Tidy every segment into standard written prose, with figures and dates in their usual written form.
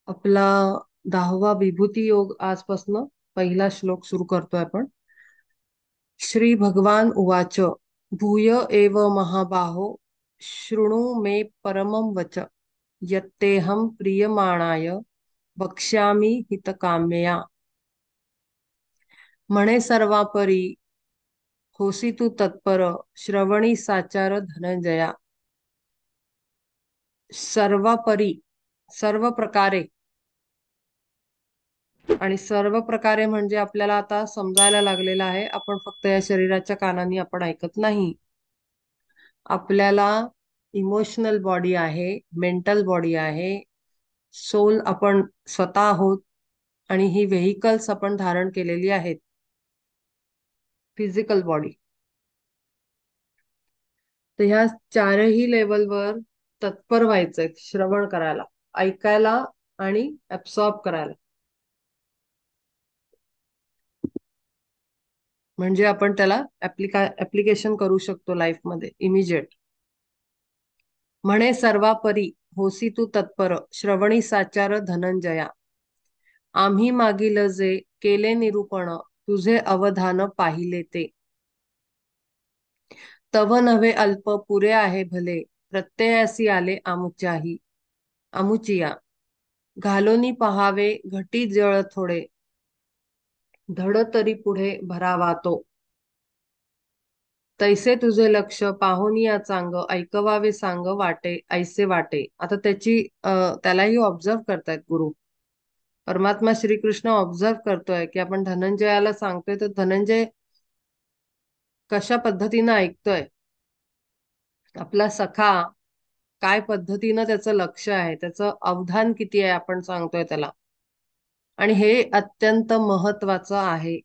आपला 10वा विभूती योग आजपासून पहिला श्लोक सुरू करतोय आपण. श्री भगवान उवाच भूय एव महाबाहो शृणु मे परमं वच यत्तेहं प्रीयमाणाय वक्ष्यामि हितकाम्यया. म्हणे सर्वापरी होसी तू तत्पर श्रवणी साचार धनंजया. सर्वापरी सर्व प्रकारे, आणि सर्व प्रकारे म्हणजे आपल्याला आता समजायला लागलेलं आहे, आपण फक्त या शरीराच्या कानाने आपण ऐकत नाही. आपल्याला इमोशनल बॉडी आहे, मेंटल बॉडी आहे, सोल आपण स्वतः आहोत, आणि ही व्हेइकल्स आपण धारण केलेली आहेत, फिजिकल बॉडी. तर ह्या चारही लेवलवर तत्पर व्हायचंय श्रवण करायला, ऐकायला आणि ऍब्सॉर्ब करायला. म्हणजे आपण त्याला ऍप्लिकेशन करू शकतो लाईफ मध्ये इमिजिएट. म्हणे सर्वापरी होसी तू तत्पर श्रवणी साचार धनंजया. आम्ही मागील जे केले निरूपण तुझे अवधान पाहिले ते. तव नव्हे अल्प पुरे आहे भले प्रत्ययासी आले आमुच्याही आमुचिया. घालोनी पहावे घटी जळ थोडे धड तरी पुढे भरावा तो. तैसे तुझे लक्ष पाहुनिया चांग ऐकवावे सांग वाटे ऐसे वाटे. आता त्यालाही ऑब्झर्व करतायत गुरु. परमात्मा श्रीकृष्ण ऑब्झर्व करतोय की आपण धनंजयाला सांगतोय, तर धनंजय कशा पद्धतीनं ऐकतोय. आपला सखा काय पद्धतीनं त्याचं लक्ष आहे, त्याचं अवधान किती आहे आपण सांगतोय त्याला. आणि हे अत्यंत महत्वाचं आहे.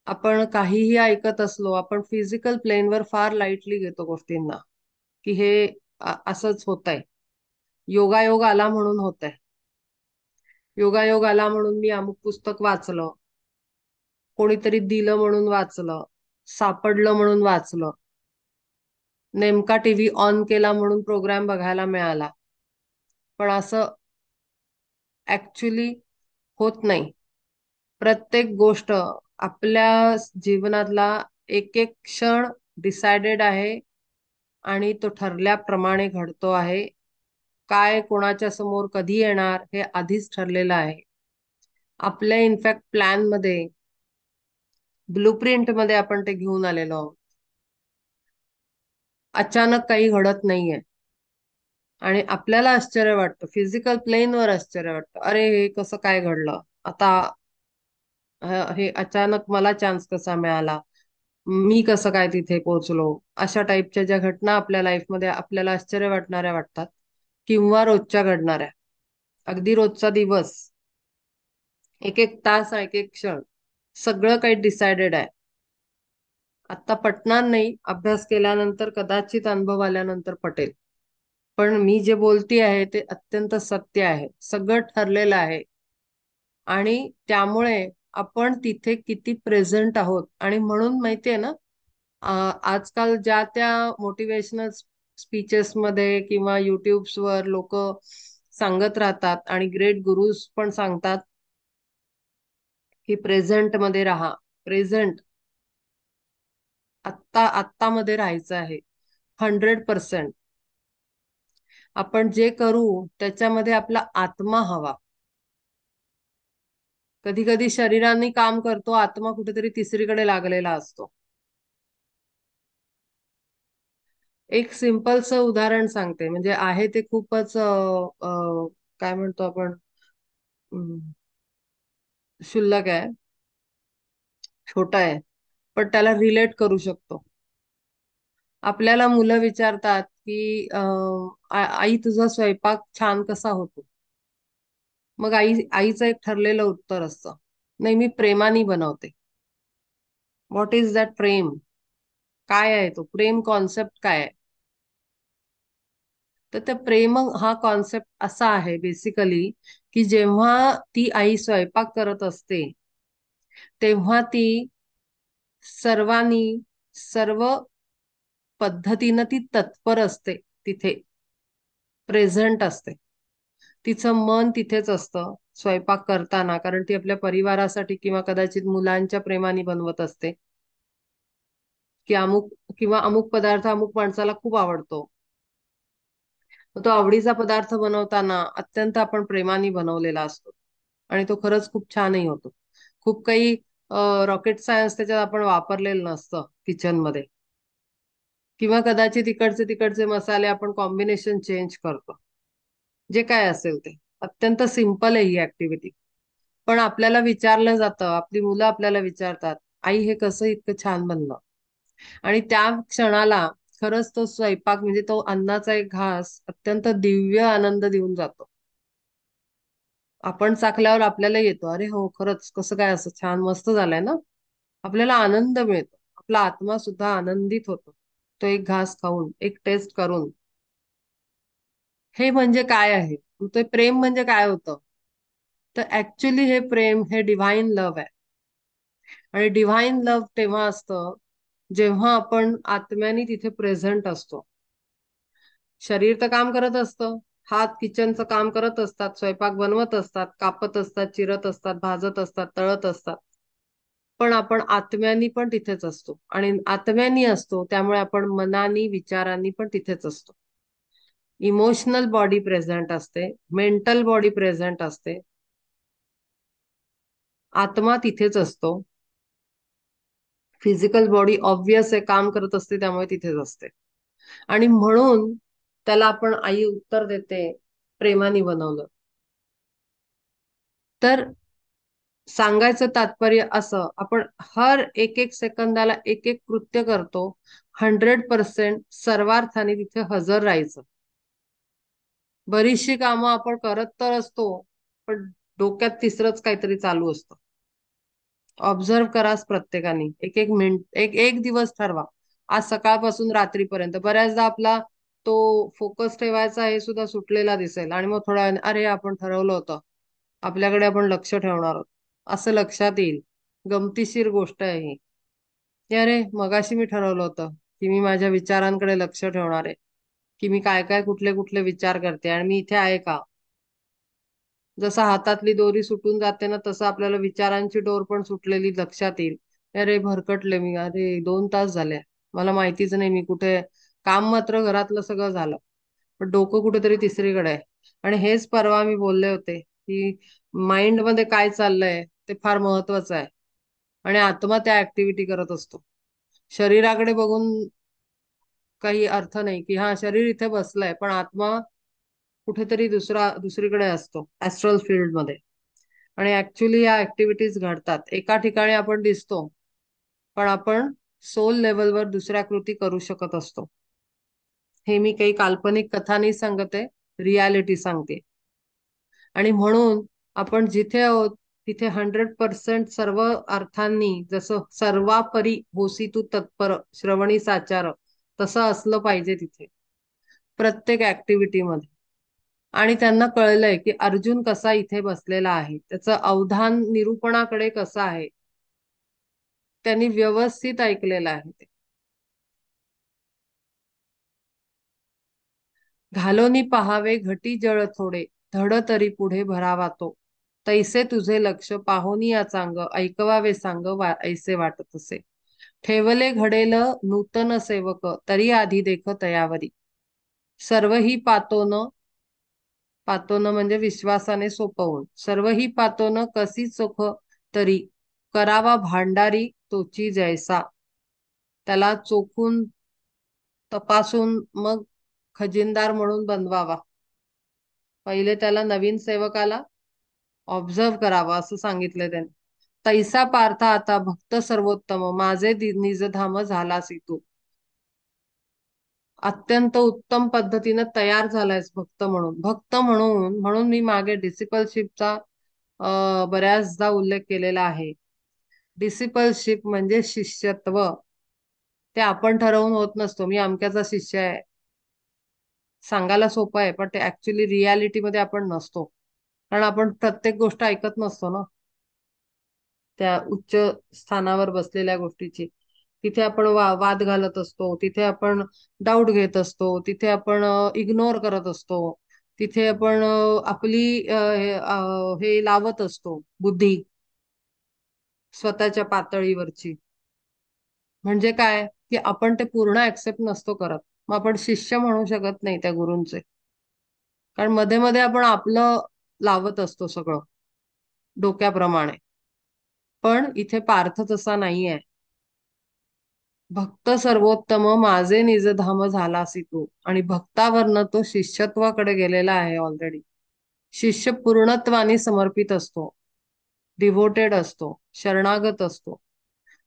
आपण काहीही ऐकत असलो, आपण फिजिकल प्लेनवर फार लाईटली घेतो गोष्टींना, की हे असंच होतंय, योगायोग आला म्हणून होतंय, योगायोग आला म्हणून मी अमुक पुस्तक वाचलं, कोणीतरी दिलं म्हणून वाचलं, सापडलं म्हणून वाचलं, नेमका टीव्ही ऑन केला म्हणून प्रोग्राम बघायला मिळाला. पण असं ऍक्च्युली होत नाही. प्रत्येक गोष्ट आपल्या जीवनातला एक एक क्षण डिसाइडेड आहे, आणि तो ठरल्याप्रमाणे घडतो आहे. काय कोणाच्या समोर कधी येणार हे आधीच ठरलेलं आहे. आपल्या इनफॅक्ट प्लॅन मध्ये, ब्लूप्रिंट मध्ये आपण ते घेऊन आलेलो आहोत. अचानक काही घडत नाहीये आणि आपल्याला आश्चर्य वाटतं, फिजिकल प्लेनवर आश्चर्य वाटतं, अरे हे कसं काय घडलं आता. हे अचानक मला चान्स कसा मिळाला, मी कसं काय तिथे पोहोचलो. अशा टाईपच्या ज्या घटना आपल्या लाईफमध्ये आपल्याला आश्चर्य वाटणाऱ्या वाटतात, किंवा रोजच्या घडणाऱ्या, अगदी रोजचा दिवस, एक एक तास, एक एक क्षण, सगळं काही डिसाइडेड आहे. आता पटणार नाही, अभ्यास केल्यानंतर कदाचित अनुभव आल्यानंतर पटेल, पण मी जे बोलती आहे ते अत्यंत सत्य आहे, सगळं ठरलेलं आहे. आणि त्यामुळे आपण तिथे किती प्रेझेंट आहोत. आणि म्हणून माहितीये ना, आजकाल ज्या त्या मोटिवेशनल स्पीचेस मध्ये किंवा वर लोक सांगत राहतात, आणि ग्रेट गुरुज पण सांगतात की प्रेझेंट मध्ये राहा. प्रेझेंट, आत्ता आत्ता मध्ये राहायचं आहे 100%. आपण जे करू त्याच्यामध्ये आपला आत्मा हवा. कधी कधी शरीराने काम करतो, आत्मा कुठेतरी तिसरीकडे लागलेला असतो. एक सिंपलचं उदाहरण सांगते, म्हणजे आहे ते खूपच काय म्हणतो आपण, अं, क्षुल्लक आहे, छोटा आहे, पण त्याला रिलेट करू शकतो. आपल्याला मुलं विचारतात की आई तुझा स्वयंपाक छान कसा होतो. मग आईचं एक ठरलेलं उत्तर असतं, नाही मी प्रेमाने बनवते. व्हॉट इज दॅट प्रेम? काय आहे तो प्रेम कॉन्सेप्ट, काय आहे? तर त्या प्रेम हा कॉन्सेप्ट असा आहे बेसिकली, की जेव्हा ती आई स्वयंपाक करत असते, तेव्हा ती सर्वांनी, सर्व पद्धतीनं ती तत्पर असते, तिथे प्रेझेंट असते. तिचं मन तिथेच असतं स्वयंपाक करताना, कारण ती आपल्या परिवारासाठी किंवा कदाचित मुलांच्या प्रेमाने बनवत असते, की अमुक किंवा अमुक पदार्थ अमुक माणसाला खूप आवडतो. मग तो आवडीचा पदार्थ बनवताना अत्यंत आपण प्रेमाने बनवलेला असतो आणि तो खरंच खूप छानही होतो. खूप काही रॉकेट सायन्स त्याच्यात आपण वापरलेलं नसतं किचन मध्ये, किंवा कदाचित इकडचे तिकडचे मसाले आपण कॉम्बिनेशन चेंज करतो. जे काय असेल ते अत्यंत सिंपल आहे ही ऍक्टिव्हिटी. पण आपल्याला विचारलं जातं, आपली मुलं आपल्याला विचारतात, आई हे कसं इतकं छान बनलं. आणि त्या क्षणाला खरंच तो स्वयंपाक म्हणजे तो अन्नाचा एक घास अत्यंत दिव्य आनंद देऊन जातो. आपण चाखल्यावर आपल्याला येतो, अरे हो खरंच कसं काय असं छान मस्त झालंय ना. आपल्याला आनंद मिळतो, आपला आत्मा सुद्धा आनंदित होतो तो एक घास खाऊन, एक टेस्ट करून. हे म्हणजे काय आहे, ते प्रेम म्हणजे काय होतं. तर ऍक्च्युली हे प्रेम हे डिव्हाइन लव्ह आहे. आणि डिव्हाइन लव्ह तेव्हा असतं जेव्हा आपण आत्म्याने तिथे प्रेझेंट असतो. शरीर तर काम करत असतं, हात किचनचं काम करत असतात, स्वयंपाक बनवत असतात, कापत असतात, चिरत असतात, भाजत असतात, तळत असतात. पण आपण आत्म्यानी पण तिथेच असतो आणि आत्म्यानी असतो त्यामुळे आपण मनानी विचारांनी पण तिथेच असतो. इमोशनल बॉडी प्रेझेंट असते, मेंटल बॉडी प्रेझेंट असते, आत्मा तिथेच असतो. फिजिकल बॉडी ऑब्वियस आहे, काम करत असते त्यामुळे तिथेच असते. आणि म्हणून त्याला आपण आई उत्तर देते, प्रेमाने बनवलं. तर सांगायचं तात्पर्य असं, आपण हर एक एक सेकंदाला एक एक कृत्य करतो, 100% सर्वार्थाने तिथे हजर राहायचं. बरीचशी कामं आपण करत तर असतो, पण डोक्यात तिसरंच काहीतरी चालू असतं. ऑब्झर्व कराच प्रत्येकाने, एक एक मिनिट, एक एक दिवस ठरवा, आज सकाळपासून रात्रीपर्यंत. बऱ्याचदा आपला तो फोकस ठेवायचा हे सुद्धा सुटलेला दिसेल आणि मग थोड्या वेळाने, अरे आपण ठरवलं होतं आपल्याकडे आपण लक्ष ठेवणार आहोत, असं लक्षात येईल. गमतीशीर गोष्ट आहे ही, की अरे मगाशी मी ठरवलं होतं की मी माझ्या विचारांकडे लक्ष ठेवणार आहे, की मी काय काय कुठले कुठले विचार करते आणि मी इथे आहे का. जसं हातातली दोरी सुटून जाते ना, तसं आपल्याला विचारांची डोर पण सुटलेली लक्षात येईल. अरे भरकटले मी, अरे 2 तास झाले, मला माहितीच नाही मी कुठे. काम मात्र घरातलं सगळं झालं, पण डोकं कुठेतरी तिसरीकडे आहे. आणि हेच परवा मी बोलले होते की माइंड मध्ये काय चाललंय ते फार महत्वाचं आहे. आणि आत्मा त्या ऍक्टिव्हिटी करत असतो. शरीराकडे बघून काही अर्थ नाही, की हा शरीर इथे बसलाय पण आत्मा कुठेतरी दुसरीकडे असतो ऍस्ट्रल फील्ड मध्ये. आणि ऍक्च्युली या ऍक्टिव्हिटीज घडतात, एका ठिकाणी आपण दिसतो पण आपण सोल लेवलवर दुसऱ्या कृती करू शकत असतो. हे मी काही काल्पनिक कथा नाही सांगते, रियालिटी सांगते. आणि म्हणून आपण जिथे आहोत तिथे 100% सर्व अर्थांनी, जसं सर्वापरी होसी तू तत्पर श्रवणी साचार, तसं असलं पाहिजे तिथे प्रत्येक ऍक्टिव्हिटी मध्ये. आणि त्यांना कळलंय की अर्जुन कसा इथे बसलेला आहे, त्याचं अवधान निरूपणाकडे कसं आहे, त्यांनी व्यवस्थित ऐकलेलं आहे ते. घालोनी पहावे घटी जळ थोडे, धड तरी पुढे भरावा तो, तैसे तुझे लक्ष पाहोनी या चांग, ऐकवावे सांग ऐसे वाटत असे. ठेवले घडेल नूतन सेवक, तरी आधी देख तयावरी, सर्व ही पातोन, पातोन म्हणजे विश्वासाने सोपवून, सर्व ही पातोन कसी चोख तरी, करावा भांडारी तोची जैसा. त्याला चोखून तपासून मग खजिनदार म्हणून बनवावा. पहिले त्याला नवीन सेवकाला ऑब्झर्व करावं असं सांगितलंय त्यांनी. तैसा पार्थ आता भक्त सर्वोत्तम, माझे निजधाम झालासी तू. अत्यंत उत्तम पद्धतीने तयार झालायस भक्त म्हणून. भक्त म्हणून म्हणून मी मागे डिसिपलशिपचा बऱ्याचदा उल्लेख केलेला आहे. डिसिपलशिप म्हणजे शिष्यत्व. ते आपण ठरवून होत नसतो, मी अमक्याचा शिष्य आहे. सांगायला सोपं आहे पण ते ऍक्च्युली रियालिटीमध्ये आपण नसतो, कारण आपण प्रत्येक गोष्ट ऐकत नसतो ना. त्या उच्च स्थानावर बसलेल्या गोष्टीची तिथे आपण वाद घालत असतो, तिथे आपण डाऊट घेत असतो, तिथे आपण इग्नोर करत असतो. तिथे आपण आपली हे लावत असतो बुद्धी स्वतःच्या पातळीवरची. म्हणजे काय की आपण ते पूर्ण ऍक्सेप्ट नसतो करत. मग आपण शिष्य म्हणू शकत नाही त्या गुरूंचे. कारण मध्ये मध्ये आपण आपलं लावत असतो सगळं डोक्याप्रमाणे. पण इथे पार्थ तसा नाहीये. भक्त सर्वोत्तम माझे निज धाम झालासी तू, आणि भक्तावरनं तो शिष्यत्वाकडे गेलेला आहे ऑलरेडी. शिष्य पूर्णत्वाने समर्पित असतो, डिव्होटेड असतो, शरणागत असतो.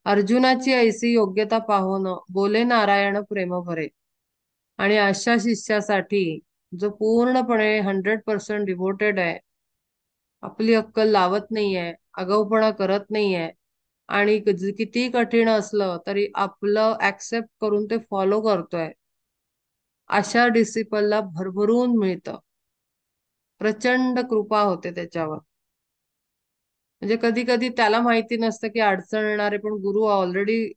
अर्जुनाची ऐसी योग्यता पाहून बोले नारायण प्रेम भरे. आणि अशा शिष्यासाठी जो पूर्णपणे 100% डिव्होटेड आहे, आपली अक्कल लावत नाहीये, आगाऊपणा करत नाहीये, आणि किती कठीण असलं तरी आपलं ऍक्सेप्ट करून ते फॉलो करतोय, अशा डिसिपलला भरभरून मिळतं. प्रचंड कृपा होते त्याच्यावर. म्हणजे कधी कधी त्याला माहिती नसतं की अडचण येणारे, पण गुरु ऑलरेडी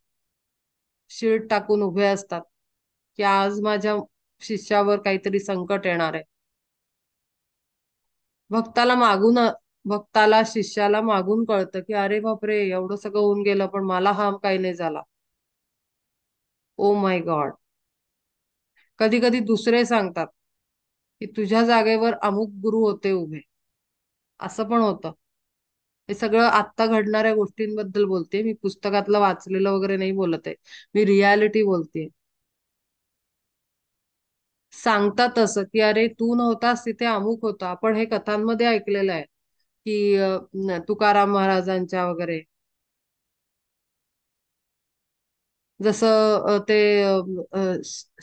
शीट टाकून उभे असतात की आज माझ्या शिष्यावर काहीतरी संकट येणार आहे. भक्ताला मागून भक्ताला शिष्याला मागून कळतं की अरे बापरे, एवढं सगळं होऊन गेलं पण मला हा काही नाही झाला. Oh my God. कधी कधी दुसरे सांगतात की तुझ्या जागेवर अमुक गुरु होते उभे. असं पण होतं. हे सगळं आत्ता घडणाऱ्या गोष्टींबद्दल बोलते मी, पुस्तकातलं वाचलेलं वगैरे नाही बोलत आहे. मी रियालिटी बोलते. सांगतात असं की अरे तू नव्हतास तिथे अमुक होता. आपण हे कथांमध्ये ऐकलेलं आहे की तुकाराम महाराजांच्या वगैरे. जसं ते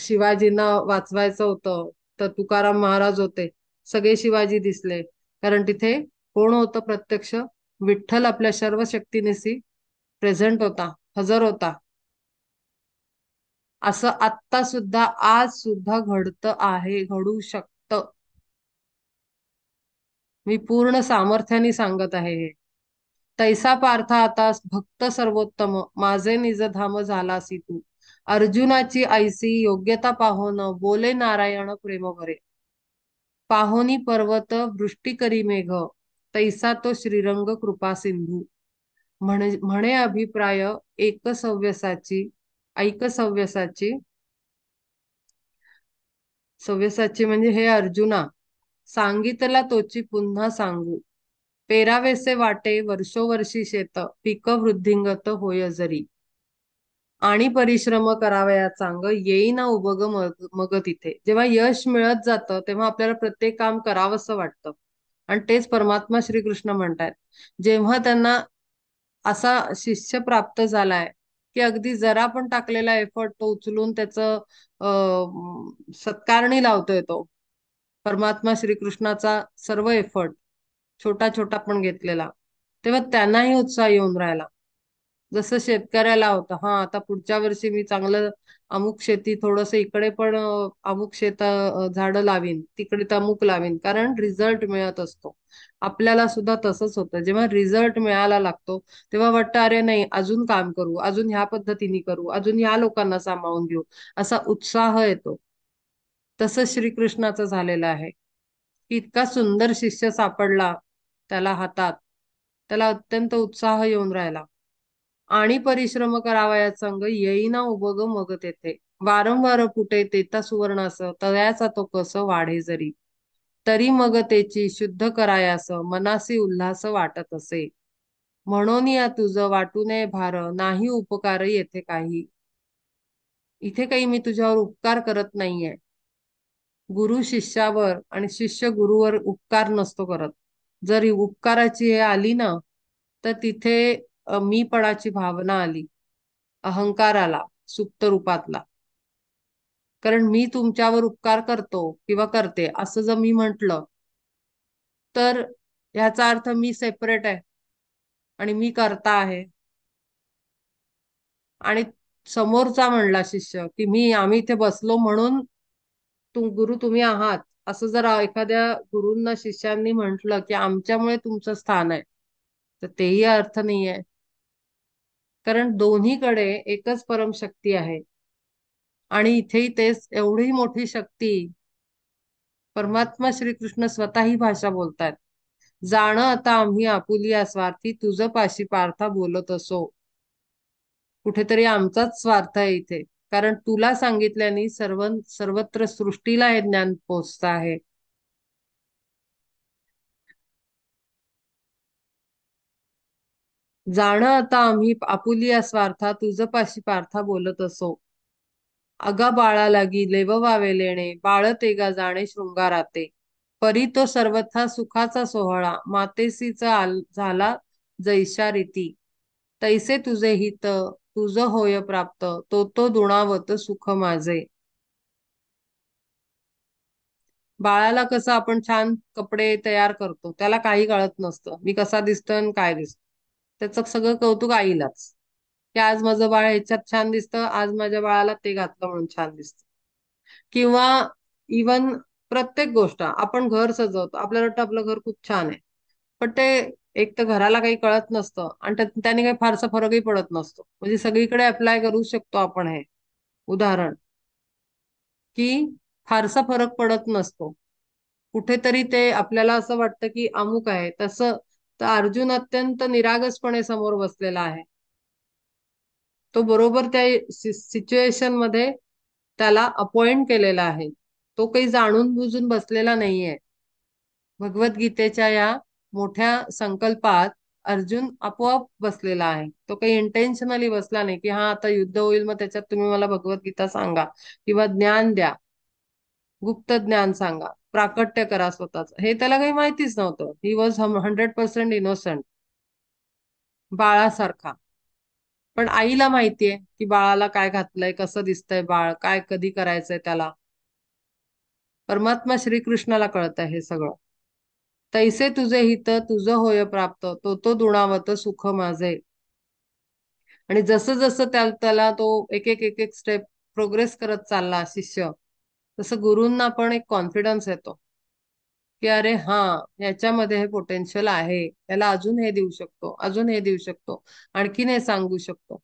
शिवाजींना वाचवायचं होतं तर तुकाराम महाराज होते. सगळे शिवाजी दिसले कारण तिथे कोण होतं प्रत्यक्ष? विठ्ठल आपल्या सर्व शक्तीनिशी प्रेझेंट होता, हजर होता. असं आत्ता सुद्धा आज सुद्धा घडतं आहे, घडू शकतं. मी पूर्ण सामर्थ्याने सांगत आहे हे. तैसा पार्थ आता भक्त सर्वोत्तम माझे निज धाम झालासी तू, अर्जुनाची ऐसी योग्यता पाहोन बोले नारायण प्रेम भरे. पाहोनी पर्वत वृष्टी करी मेघ, तैसा तो श्रीरंग कृपा सिंधू. म्हणे अभिप्राय एकसव्यसाची, ऐकसव्यसाची. सव्यसाची म्हणजे हे अर्जुना, सांगितला तोची पुन्हा सांगू. पेरावेसे वाटे वर्षोवर्षी शेत, पीक वृद्धिंगत होय जरी. आणि परिश्रम करावया चांग, येईना उबग मग तिथे. जेव्हा यश मिळत जातं तेव्हा आपल्याला प्रत्येक काम करावंसं वाटतं. आणि तेच परमात्मा श्रीकृष्ण म्हणतात. जेव्हा त्यांना असा शिष्य प्राप्त झालाय की अगदी जरा पण टाकलेला एफर्ट तो उचलून त्याचं सत्कारणी लावतोय तो, परमात्मा श्रीकृष्णाचा सर्व एफर्ट छोटा छोटा पण घेतलेला, तेव्हा त्यांनाही उत्साह येऊन राहिला. जसं शेतकऱ्याला होतं, हा आता पुढच्या वर्षी मी चांगलं अमुक शेती थोडस इकडे पण अमुक शेत झाडं लावीन, तिकडे अमुक लावीन, कारण रिझल्ट मिळत असतो. आपल्याला सुद्धा तसंच होतं. जेव्हा रिझल्ट मिळायला लागतो तेव्हा वाटतं अरे नाही, अजून काम करू, अजून ह्या पद्धतीने करू, अजून ह्या लोकांना सांभाळून घेऊ, असा उत्साह येतो. तसं श्रीकृष्णाचं झालेलं आहे. इतका सुंदर शिष्य सापडला त्याला हातात, त्याला अत्यंत उत्साह येऊन राहिला. आणि परिश्रम करावयात संग, येईना उभग मग तेथे. वारंवार फुटे तेता सुवर्णास, तळ्याचा तो कस वाढे जरी. तरी मग तेची शुद्ध करायास, मनासी उल्हास वाटत असे. म्हणून या तुझं वाटू नये भार, नाही उपकार येथे काही. इथे काही मी तुझ्यावर उपकार करत नाहीये. गुरु शिष्यावर आणि शिष्य गुरुवर उपकार नसतो करत. जर ही उपकाराची हे आली ना, तर तिथे मीपणाची भावना आली, अहंकार आला सुप्त रूपातला. कारण मी तुमच्यावर उपकार करतो किंवा करते असं जर मी म्हंटल, तर ह्याचा अर्थ मी सेपरेट आहे आणि मी करता आहे. आणि समोरचा म्हणला शिष्य की आम्ही इथे बसलो म्हणून गुरु तुम्ही आहात, असं जर एखाद्या गुरूंना शिष्यांनी म्हंटल की आमच्यामुळे तुमचं स्थान आहे, तर तेही अर्थ नाहीये. कारण दोन्हीकडे एकच परमशक्ती आहे. आणि इथेही तेच, एवढी मोठी शक्ती परमात्मा श्रीकृष्ण स्वतः ही भाषा बोलतायत. जाण आता आम्ही आपुलिया स्वार्थी, तुझ पाशी पार्था बोलत असो. कुठेतरी आमचाच स्वार्थ आहे इथे. कारण तुला सांगितल्याने सर्वत्र सृष्टीला हे ज्ञान पोचत आहे. जाण आता आम्ही आपुलिया स्वार्था, तुझ पाशी पार्था बोलत असो. अगा बाळा लागी लेववावे लेणे, बाळ तेगा जाणे शृंगाराते. परी तो सर्वथा सुखाचा सोहळा, मातेसीचा झाला जैशा रीती. तैसे तुझे हित, तुझ होय प्राप्त, तो दुणावत सुख माझे. बाळाला कसं आपण छान कपडे तयार करतो, त्याला काही कळत नसतं मी कसा दिसतोय आणि काय दिसतो. त्याचं सगळं कौतुक आईलाच, की आज माझं बाळ ह्याच्यात छान दिसतं, आज माझ्या बाळाला ते घातलं म्हणून छान दिसतं. किंवा इवन प्रत्येक गोष्ट आपण घर सजवतो, आपल्याला वाटतं आपलं घर खूप छान आहे, पण ते एक तर घराला काही कळत नसतं आणि त्याने काही फारसा फरकही पडत नसतो. म्हणजे सगळीकडे अप्लाय करू शकतो आपण हे उदाहरण, की फारसा फरक पडत नसतो. कुठेतरी ते आपल्याला असं वाटतं की अमुक आहे तसं. तर अर्जुन अत्यंत निरागसपणे समोर बसलेला आहे. तो बरोबर त्या सिच्युएशन मध्ये त्याला अपॉइंट केलेला आहे. तो काही जाणून बुजून बसलेला नाहीये. भगवद्गीतेच्या या मोठ्या संकल्पात अर्जुन आपोआप बसलेला आहे. तो काही इंटेन्शनली बसला नाही की हा आता युद्ध होईल मग त्याच्यात तुम्ही मला भगवद्गीता सांगा किंवा ज्ञान द्या, गुप्त ज्ञान सांगा, प्राकट्य करा स्वतःच. हे त्याला काही माहितीच नव्हतं. ही वॉज 100% इनोसंट, बाळासारखा. पण आईला माहितीये की बाळाला काय घातलंय, कसं दिसतंय बाळ, काय कधी करायचंय त्याला. परमात्मा श्रीकृष्णाला कळत आहे हे सगळं. तैसे तुझे हित, तुझं होय प्राप्त, तो दुणावत सुख माझे. आणि जसं जसं त्याला तो एक एक स्टेप प्रोग्रेस करत चालला शिष्य, तसं गुरूंना पण एक कॉन्फिडन्स येतो की अरे हा, याच्यामध्ये हे पोटेन्शियल आहे, याला अजून हे देऊ शकतो, अजून हे देऊ शकतो, आणखीन हे सांगू शकतो.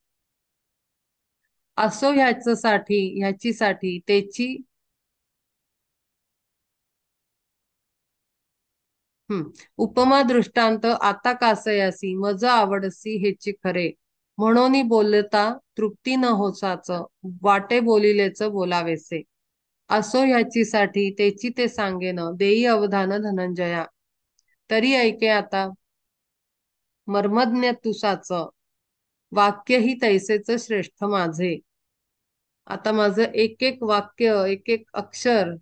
असो ह्याच्यासाठी ह्याचीसाठी त्याची. उपमा दृष्टांत आता कासयासी, मज आवडसी हेची खरे. म्हणून बोलता तृप्ती न होसाच, वाटे बोलिलेच बोलावेसे. असो ह्याचीसाठी त्याची ते सांगेन, देई अवधान धनंजया. तरी ऐके आता मर्मज्ञ तुसाच, वाक्य ही तैसेच श्रेष्ठ माझे. आता माझं एक एक वाक्य, एक एक अक्षर,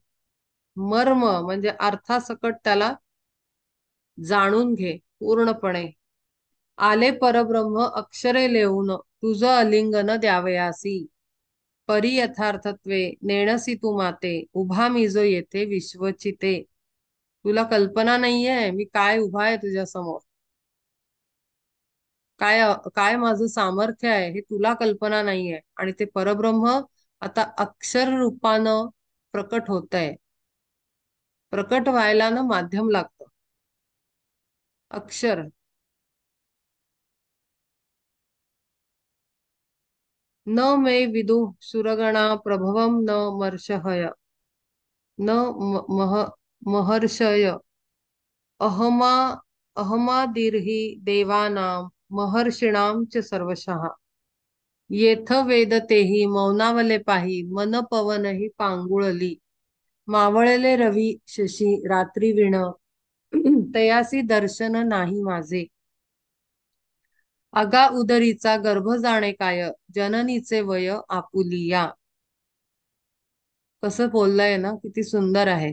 मर्म म्हणजे अर्थासकट त्याला जाणून घे पूर्णपणे. आले परब्रह्म अक्षरे लिहून, तुझ अलिंगन द्यावयासी. परी यथार्थत्वे नेणसी तू माते, उभा मी जो येथे विश्वचिते. तुला कल्पना नाहीये मी काय उभा आहे तुझ्या समोर, काय काय माझं सामर्थ्य आहे हे तुला कल्पना नाहीये. आणि ते परब्रह्म आता अक्षर रूपानं प्रकट होतंय. प्रकट व्हायला ना माध्यम लागतं, अक्षर. न मे विदु सुरगणा प्रभवम न मर्षहय, न महर्षय. अहमा अहमादिर्हि देवानां, महर्षिणां च सर्वशः. येथ वेद तेहि मौनावले पाही, मन पवनहि पांगुळली. मावळले रवी शशी रात्री विण, तयासी दर्शन नाही माझे. अगा उदरीचा गर्भ जाणे काय, जननीचे वय आपुलिया. कसं बोललंय ना, किती सुंदर आहे.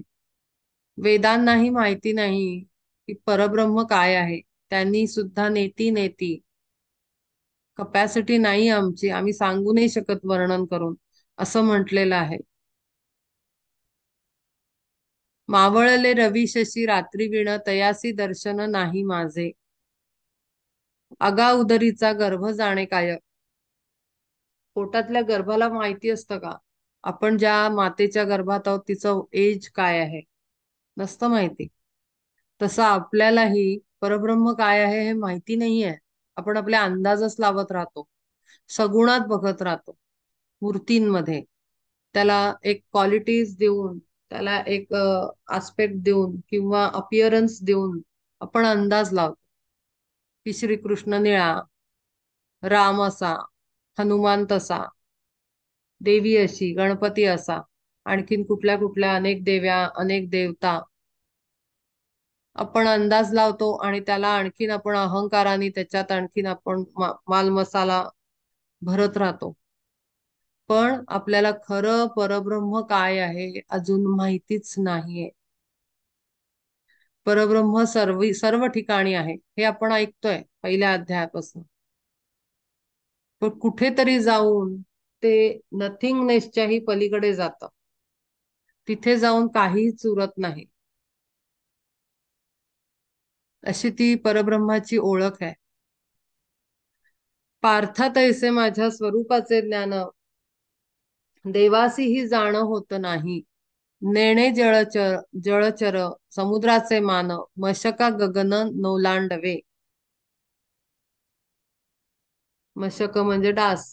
वेदांनाही माहिती नाही की परब्रह्म काय आहे. त्यांनी सुद्धा नेती नेती कपॅसिटी नाही आमची, आम्ही सांगू नाही शकत वर्णन करून, असं म्हटलेलं आहे. मावळले रवी शशी रात्री विण, तयासी दर्शन नाही माझे. अगा उदरीचा गर्भ जाणे काय. पोटातल्या गर्भाला माहिती असतं का आपण ज्या मातेच्या गर्भात आहोत तिचं एज काय आहे? नसतं माहिती. तसं आपल्यालाही परब्रह्म काय आहे हे माहिती नाहीये. आपण आपले अंदाजच लावत राहतो, सगुणात बघत राहतो, मूर्तींमध्ये त्याला एक क्वालिटीज देऊन त्याला एक आस्पेक्ट देऊन किंवा अपिअरन्स देऊन आपण अंदाज लावतो की श्रीकृष्ण निळा, राम असा, हनुमान तसा, देवी अशी, गणपती असा, आणखीन कुठल्या कुठल्या अनेक देव्या, अनेक देवता आपण अंदाज लावतो आणि त्याला आणखीन आपण अहंकाराने त्याच्यात आणखीन आपण माल मसाला भरत राहतो. पण आपल्याला खरं परब्रह्म काय आहे अजून माहितीच नाहीये. परब्रह्म सर्व ठिकाणी आहे हे आपण ऐकतोय पहिल्या अध्यायापासून. पण कुठेतरी जाऊन ते नथिंगनेसच्याही पलीकडे जातं. तिथे जाऊन काहीच उरत नाही. अशी ती परब्रह्माची ओळख आहे. पार्था तैसे माझ्या स्वरूपाचे ज्ञान देवासीही जाणं होत नाही. नेणे जळचर समुद्राचे मान मशका गगन नौलांडवे. मशक म्हणजे डास.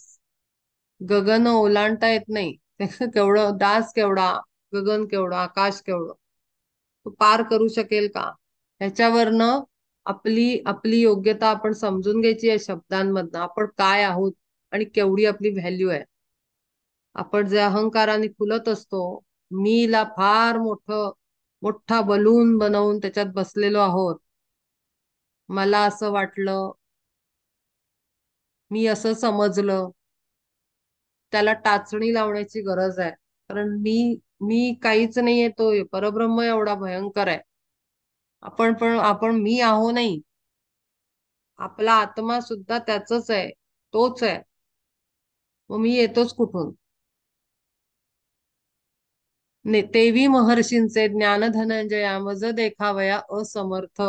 गगन ओलांडता येत नाही. केवढं डास केवढा, गगन केवढं, आकाश केवढं, तो पार करू शकेल का? ह्याच्यावरनं आपली आपली योग्यता आपण समजून घ्यायची आहे शब्दांमधनं. आपण काय आहोत आणि केवढी आपली व्हॅल्यू आहे. आपण जे अहंकाराने फुलत असतो, मीला फार मोठा बलून बनवून त्याच्यात बसलेलो आहोत. मला असं वाटलं, मी असं समजलं, त्याला टाचणी लावण्याची गरज आहे. कारण मी काहीच नाहीये, तो परब्रह्म एवढा भयंकर आहे. आपण मी आहो नाही. आपला आत्मा सुद्धा त्याचच आहे, तोच आहे. मग मी येतोच कुठून? तेवी महर्षींचे ज्ञान धनंजया मज देखावया असमर्थ.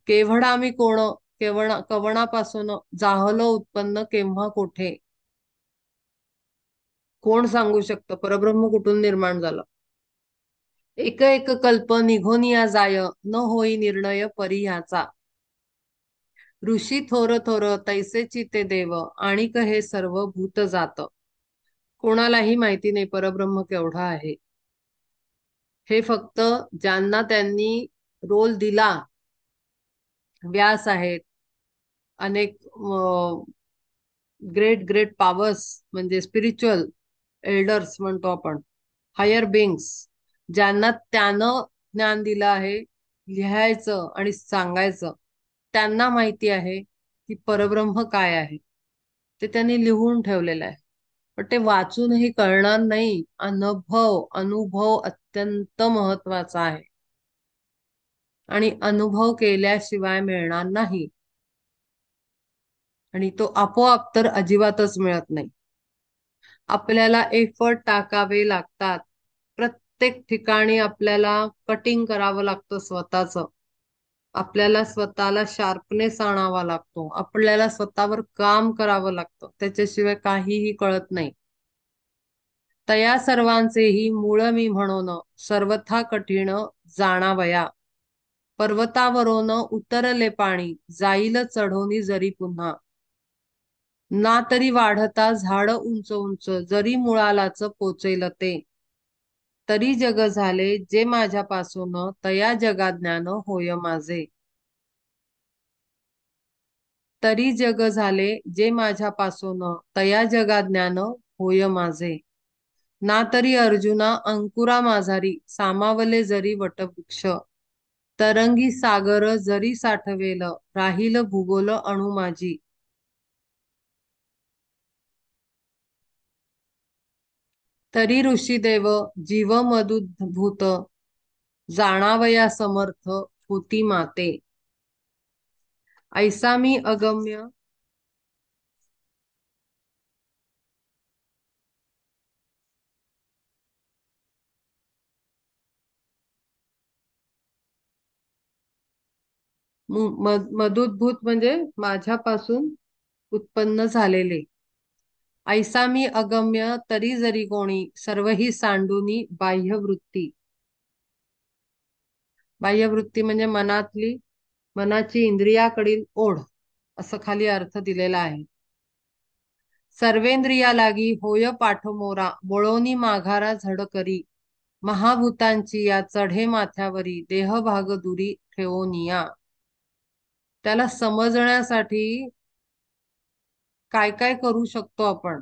केव्हड आम्ही कोण, कवणापासून जाहलो उत्पन्न केव्हा कोठे. कोण सांगू शकतं परब्रह्म कुठून निर्माण झालं? एक एक कल्प निघोनिया जाय न होई निर्णय परी ह्याचा. ऋषी थोर थोर तैसेची ते देव आणिक हे सर्व भूत जात. कोणालाही माहिती नाही परब्रह्म केवढा आहे. हे फक्त ज्यांना त्यांनी रोल दिला, व्यास आहेत, अनेक ग्रेट ग्रेट पॉवर्स म्हणजे स्पिरिच्युअल एल्डर्स म्हणतो आपण, हायर बिंग्स, ज्यांना त्यानं ज्ञान दिलं आहे लिहायचं आणि सांगायचं, त्यांना माहिती आहे की परब्रह्म काय आहे. ते त्यांनी लिहून ठेवलेलं आहे. पण ते वाचूनही कळणार नाही. अनुभव अत्यंत महत्वाचा आहे आणि अनुभव केल्याशिवाय मिळणार नाही. आणि तो आपोआप तर अजिबातच मिळत नाही. आपल्याला एफर्ट टाकावे लागतात. प्रत्येक ठिकाणी आपल्याला कटिंग करावं लागतं स्वतःच. आपल्याला स्वतःला शार्पनेस आणावा लागतो. आपल्याला स्वतःवर काम करावं लागतं. त्याच्याशिवाय काहीही कळत नाही. तया सर्वांचेही मूळ मी म्हणून सर्वथा कठीण जाणावया. पर्वतावरून उतरले पाणी जाईल चढवणी जरी पुन्हा. ना तरी वाढता झाड उंच उंच जरी मुळालाच पोचेल ते. तरी जग झाले जे माझ्यापासून तया जगा ज्ञान होय माझे. तरी जग झाले जे माझ्यापासून तया जगा ज्ञान होय माझे. ना तरी अर्जुना अंकुरा माझारी सामावले जरी वटवृक्ष. तरंगी सागर जरी साठवेल राहील भूगोल अणु माझी. तरी ऋषीदेव जीव मधुभूत जाणावया समर्थ होती माते. ऐसा मी अगम्य मधुद्भूत म्हणजे माझ्यापासून उत्पन्न झालेले. ऐसा मी अगम्य तरी जरी कोणी सर्वही सांडूनी बाह्यवृत्ती. बाह्यवृत्ती म्हणजे मनाची इंद्रियाकडील ओढ, असं खाली अर्थ दिलेला आहे. सर्वेंद्रिया लागी होय पाठमोरा बोळोनी माघारा झड करी. महाभूतांची या चढे माथ्यावरी देहभाग दुरी ठेवोनिया. त्याला समजण्यासाठी काय काय करू शकतो आपण.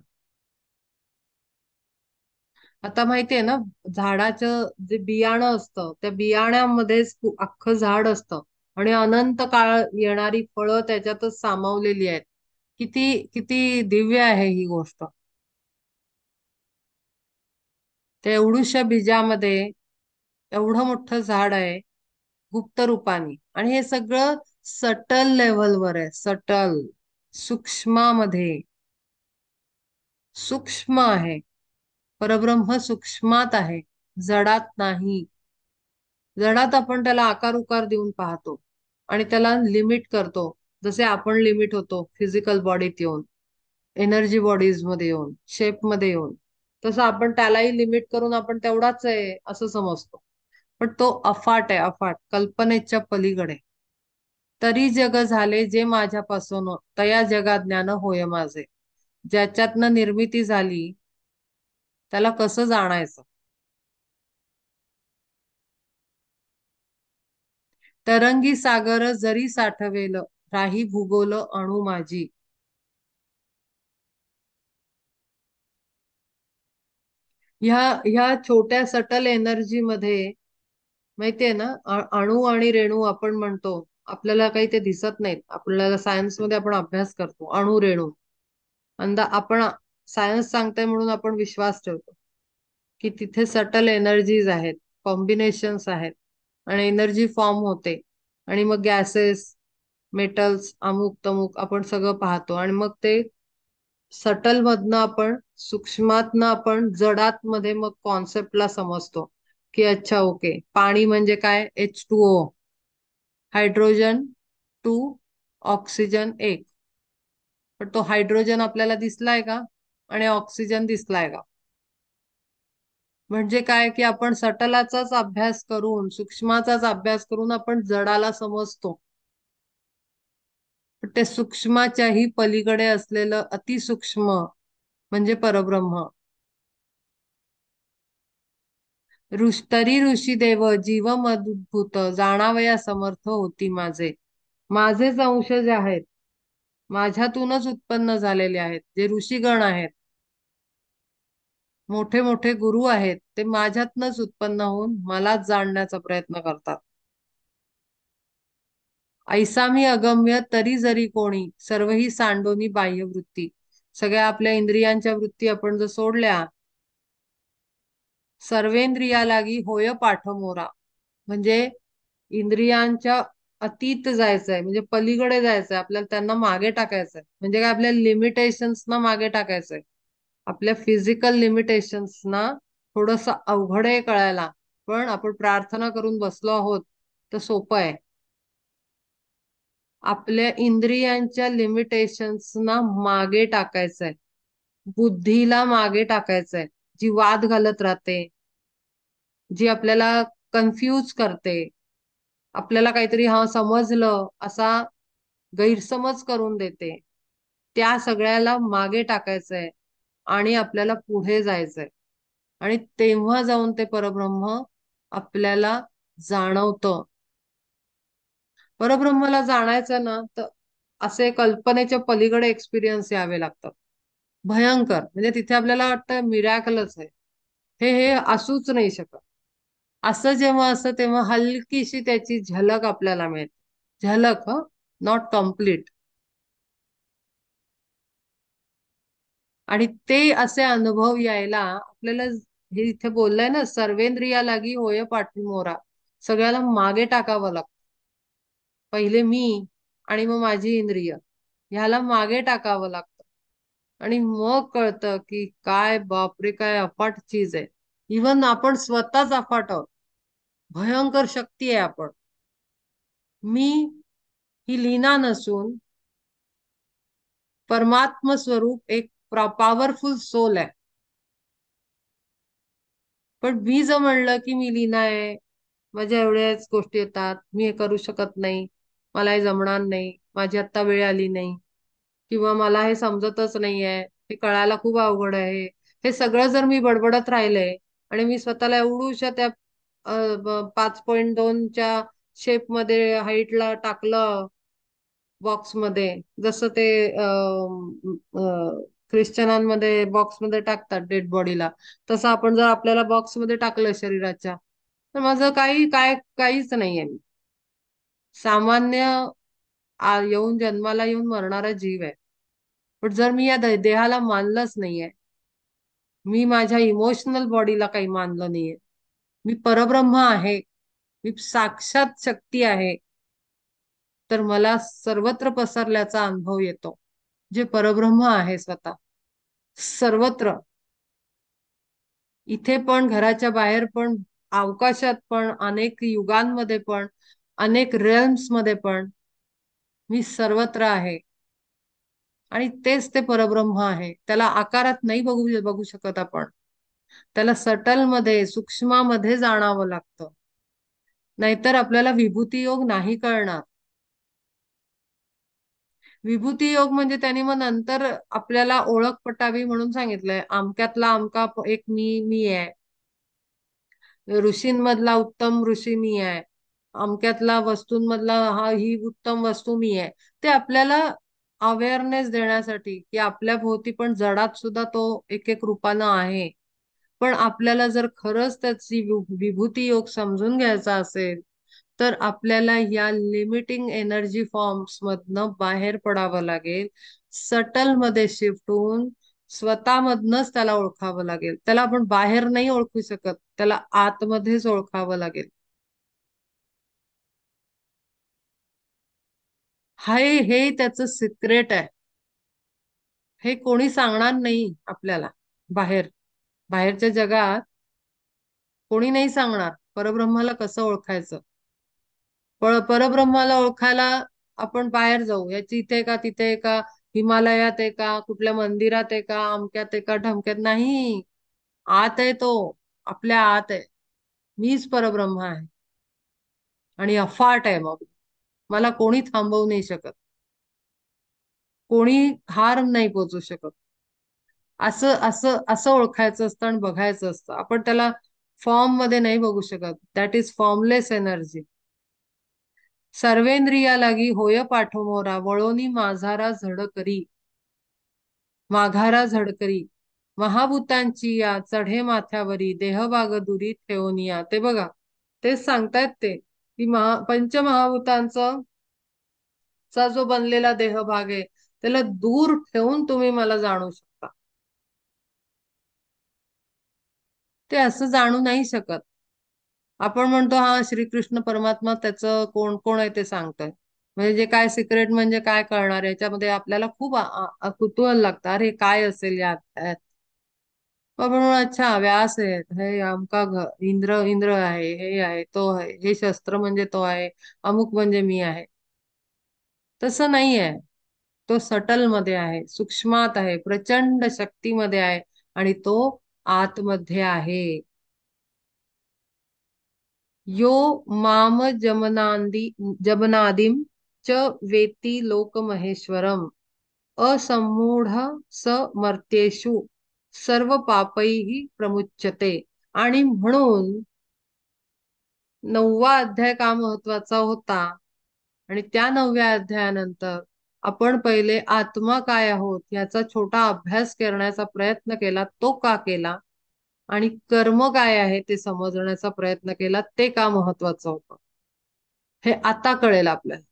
आता माहितीये ना, झाडाचं जे बियाणं असतं त्या बियाण्यामध्येच अख्खं झाड असतं आणि अनंत काळ येणारी फळं त्याच्यातच सामावलेली आहेत. किती किती दिव्य आहे ही गोष्ट. त्या एवढूशा बीजामध्ये एवढं मोठं झाड आहे गुप्त रूपाने, आणि हे सगळं सटल लेव्हलवर आहे. सटल, सूक्ष्मामध्ये, सूक्ष्म आहे. परब्रह्म सूक्ष्मात आहे, जडात नाही. जडात आपण त्याला आकार उकार देऊन पाहतो आणि त्याला लिमिट करतो. जसे आपण लिमिट होतो फिजिकल बॉडीत येऊन, एनर्जी बॉडीज मध्ये येऊन, शेप मध्ये येऊन, तसं आपण त्यालाही लिमिट करून आपण तेवढाच आहे असं समजतो. पण तो अफाट आहे, अफाट, कल्पनेच्या पलीकडे. तरी जग झाले जे माझ्यापासून, तया जगा ज्ञान होय माझे. ज्याच्यातनं निर्मिती झाली त्याला कसं जाणायचं. तरंगी सागर जरी साठवेल, राही भूगोल अणु माझी. ह्या ह्या छोट्या सटल एनर्जी मध्ये, माहितीये ना, अणू आणि रेणू आपण म्हणतो. आपल्याला काही ते दिसत नाहीत. आपल्याला सायन्स मध्ये आपण अभ्यास करतो अणू रेणू. आपण सायन्स सांगताय म्हणून आपण विश्वास ठेवतो की तिथे सटल एनर्जीज आहेत, कॉम्बिनेशन्स आहेत, आणि एनर्जी फॉर्म होते. आणि मग गॅसेस, मेटल्स, अमुक तमुक आपण सगळं पाहतो, आणि मग ते सटल मधनं आपण, सूक्ष्मातनं आपण जडात मध्ये मग कॉन्सेप्टला समजतो की अच्छा ओके, पाणी म्हणजे काय, H2O, हायड्रोजन 2, ऑक्सिजन 1. पण तो हायड्रोजन आपल्याला दिसलाय का, आणि ऑक्सिजन दिसलाय का? म्हणजे काय की आपण सटलाचाच अभ्यास करून, सूक्ष्माचाच अभ्यास करून आपण जडाला समजतो. पण ते सूक्ष्माच्याही पलीकडे असलेलं अतिसूक्ष्म म्हणजे परब्रह्म. तरी ऋषी देव जीव मदभूत, जाणावया समर्थ होती माझे. माझेच अंश जे आहेत, माझ्यातूनच उत्पन्न झालेले आहेत, जे ऋषीगण आहेत, मोठे मोठे गुरु आहेत, ते माझ्यातनच उत्पन्न होऊन मलाच जाणण्याचा प्रयत्न करतात. ऐसा मी अगम्य तरी जरी कोणी, सर्व ही सांडोनी बाह्य वृत्ती. सगळ्या आपल्या इंद्रियांच्या वृत्ती आपण जर सोडल्या, सर्वेंद्रिया लागी होय पाठमोरा. म्हणजे इंद्रियांच्या अतीत जायचंय, म्हणजे पलीकडे जायचंय आपल्याला, त्यांना मागे टाकायचंय. म्हणजे काय, आपल्या लिमिटेशन्स ना मागे टाकायचंय. आपल्या फिजिकल लिमिटेशन्स ना. थोडस अवघड आहे कळायला, पण आपण प्रार्थना करून बसलो आहोत तर सोपं आहे. आपल्या इंद्रियांच्या लिमिटेशन्स ना मागे टाकायचंय, बुद्धीला मागे टाकायचंय, जी वाद घालत राहते, जी आपल्याला कन्फ्यूज करते, आपल्याला काहीतरी हा समजलं असा गैरसमज करून देते. त्या सगळ्याला मागे टाकायचंय आणि आपल्याला पुढे जायचंय. आणि तेव्हा जाऊन ते परब्रह्म आपल्याला जाणवतं. परब्रह्माला जाणायचं ना, तर असे कल्पनेच्या पलीकडे एक्सपिरियन्स यावे लागतात. भयंकर, म्हणजे तिथे आपल्याला वाटतं मिरॅकलच आहे. हे असूच नाही शकत. असं जेव्हा असं तेव्हा हलकीशी त्याची झलक आपल्याला मिळते. झलक, ह, नॉट कम्प्लीट. आणि ते असे अनुभव यायला आपल्याला, हे इथे बोललंय ना, सर्वेंद्रिया लागी होय पाठीमोरा. सगळ्याला मागे टाकावं लागतं. पहिले मी, आणि मग माझी इंद्रिय, ह्याला मागे टाकावं लागतं. आणि मग कळतं की काय बापरे, काय अफाट चीज आहे. इवन आपण स्वतःच अफाट आहोत. भयंकर शक्ती आहे आपण. मी ही लीना नसून परमात्म स्वरूप एक पॉवरफुल सोल आहे. पण मी जर म्हणलं की मी लीना आहे, माझ्या एवढ्याच गोष्टी येतात, मी हे करू शकत नाही, मला हे जमणार नाही, माझी आत्ता वेळ आली नाही, किंवा मला हे समजतच नाहीये, हे कळायला खूप अवघड आहे, हे सगळं जर मी बडबडत राहिले, आणि मी स्वतःला एवढूशा त्या 5.2च्या शेप मध्ये हाईटला टाकलं बॉक्समध्ये, जसं ते ख्रिश्चनांमध्ये बॉक्समध्ये टाकतात डेड बॉडीला, तसं आपण जर आपल्याला बॉक्समध्ये टाकलं शरीराच्या, तर माझं काहीच नाहीये मी. सामान्य येऊन जन्माला येऊन मरणारा जीव आहे. पण जर मी या देहाला मानलंच नाहीये, मी माझ्या इमोशनल बॉडीला काही मानलं नाहीये, मी परब्रह्म आहे, मी साक्षात शक्ती आहे, तर मला सर्वत्र पसरल्याचा अनुभव येतो, जे परब्रह्म आहे स्वतः सर्वत्र, इथे पण, घराच्या बाहेर पण, अवकाशात पण, अनेक युगांमध्ये पण, अनेक रेल्म्स मध्ये पण, मी सर्वत्र आहे. आणि तेच ते परब्रह्म आहे. त्याला आकारात नाही बघू शकत आपण. त्याला सटल मध्ये, सूक्ष्मामध्ये जाणावं लागतं. नाहीतर आपल्याला विभूती योग नाही कळणार. विभूती योग म्हणजे त्यांनी मग नंतर आपल्याला ओळख पटावी म्हणून सांगितलंय. अमक्यातला अमका एक मी आहे. ऋषींमधला उत्तम ऋषी मी आहे. अमक्यातला वस्तूंमधला ही उत्तम वस्तू मी आहे. ते आपल्याला अवेअरनेस देण्यासाठी, की आपल्या भोवती पण जडात सुद्धा तो एक एक रूपानं आहे. पण आपल्याला जर खरंच त्याची विभूती योग समजून घ्यायचा असेल, तर आपल्याला या लिमिटिंग एनर्जी फॉर्म्स मधनं बाहेर पडावं लागेल. सटल मध्ये शिफ्ट होऊन स्वतःमधनच त्याला ओळखावं लागेल. त्याला आपण बाहेर नाही ओळखू शकत, त्याला आतमध्येच ओळखावं लागेल. हे त्याचं सिक्रेट आहे. हे कोणी सांगणार नाही आपल्याला. बाहेर बाहेरच्या जगात कोणी नाही सांगणार परब्रह्माला कसं ओळखायचं. परब्रह्माला ओळखायला आपण बाहेर जाऊ, याची इथे का तिथे का, हिमालयात आहे का, कुठल्या मंदिरात आहे का, अमक्यात आहे का, ढमक्यात नाही. आत आहे तो, आपल्या आत आहे. मीच परब्रह्म आहे आणि अफाट आहे. मग मला कोणी थांबवू नाही शकत, कोणी हार्म नाही पोचू शकत. असं असं असं ओळखायचं असतं आणि बघायचं असतं. आपण त्याला फॉर्म मध्ये नाही बघू शकत. That is formless energy. सर्वेंद्रिया लागी होय पाठोमोरा, वळोनी माझारा झड करी, माघारा झडकरी, महाभूतांची या चढे माथ्यावरी, देहभाग दुरी ठेवनिया. ते बघा, तेच सांगतायत ते, की पंचमहाभूतांचं चा जो बनलेला देहभाग आहे, त्याला दूर ठेवून तुम्ही मला जाणू शकता. ते असं जाणू नाही शकत. आपण म्हणतो हा श्रीकृष्ण परमात्मा, त्याचं कोण कोण आहे ते सांगतोय, म्हणजे जे काय सिक्रेट म्हणजे काय कळणार, याच्यामध्ये आपल्याला खूप कुतूहल लागतं. अरे काय असेल यात यात. आपण म्हणू अच्छा व्यास आहे, हे आमका इंद्र इंद्र आहे, हे आहे तो आहे, हे शस्त्र म्हणजे तो आहे, अमुक म्हणजे मी आहे. तसं नाही आहे. तो सटल मध्ये आहे, सूक्ष्मात आहे, प्रचंड शक्तीमध्ये आहे, आणि तो आतमध्ये आहे. यो माम जमनादिम च वेती लोकमहेश्वरम, असमूढ स मर्त्येषु सर्व पापैः प्रमुच्यते. आणि म्हणून 9वा अध्याय का महत्वाचा होता, आणि त्या 9व्या अध्यायानंतर आपण पहिले आत्मा काय आहोत याचा छोटा अभ्यास करण्याचा प्रयत्न केला. तो का केला? आणि कर्म काय आहे ते समजण्याचा प्रयत्न केला. ते का महत्वाचं होतं हे आता कळेल आपल्याला.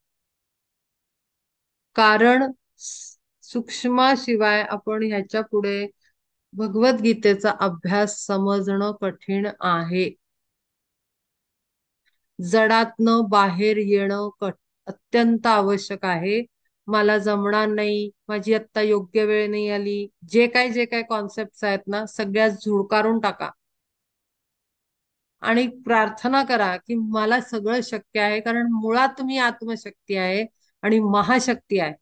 कारण सूक्ष्माशिवाय आपण ह्याच्या पुढे भगवद्गीतेचा अभ्यास समजणं कठीण आहे. जडातनं बाहेर येणं अत्यंत आवश्यक आहे. मला जमणार नाही, माझी आत्ता योग्य वेळ नाही आली, जे काय कॉन्सेप्ट आहेत ना, सगळ्या झुडकारून टाका आणि प्रार्थना करा की मला सगळं शक्य आहे, कारण मुळात मी आत्मशक्ती आहे आणि महाशक्ती आहे.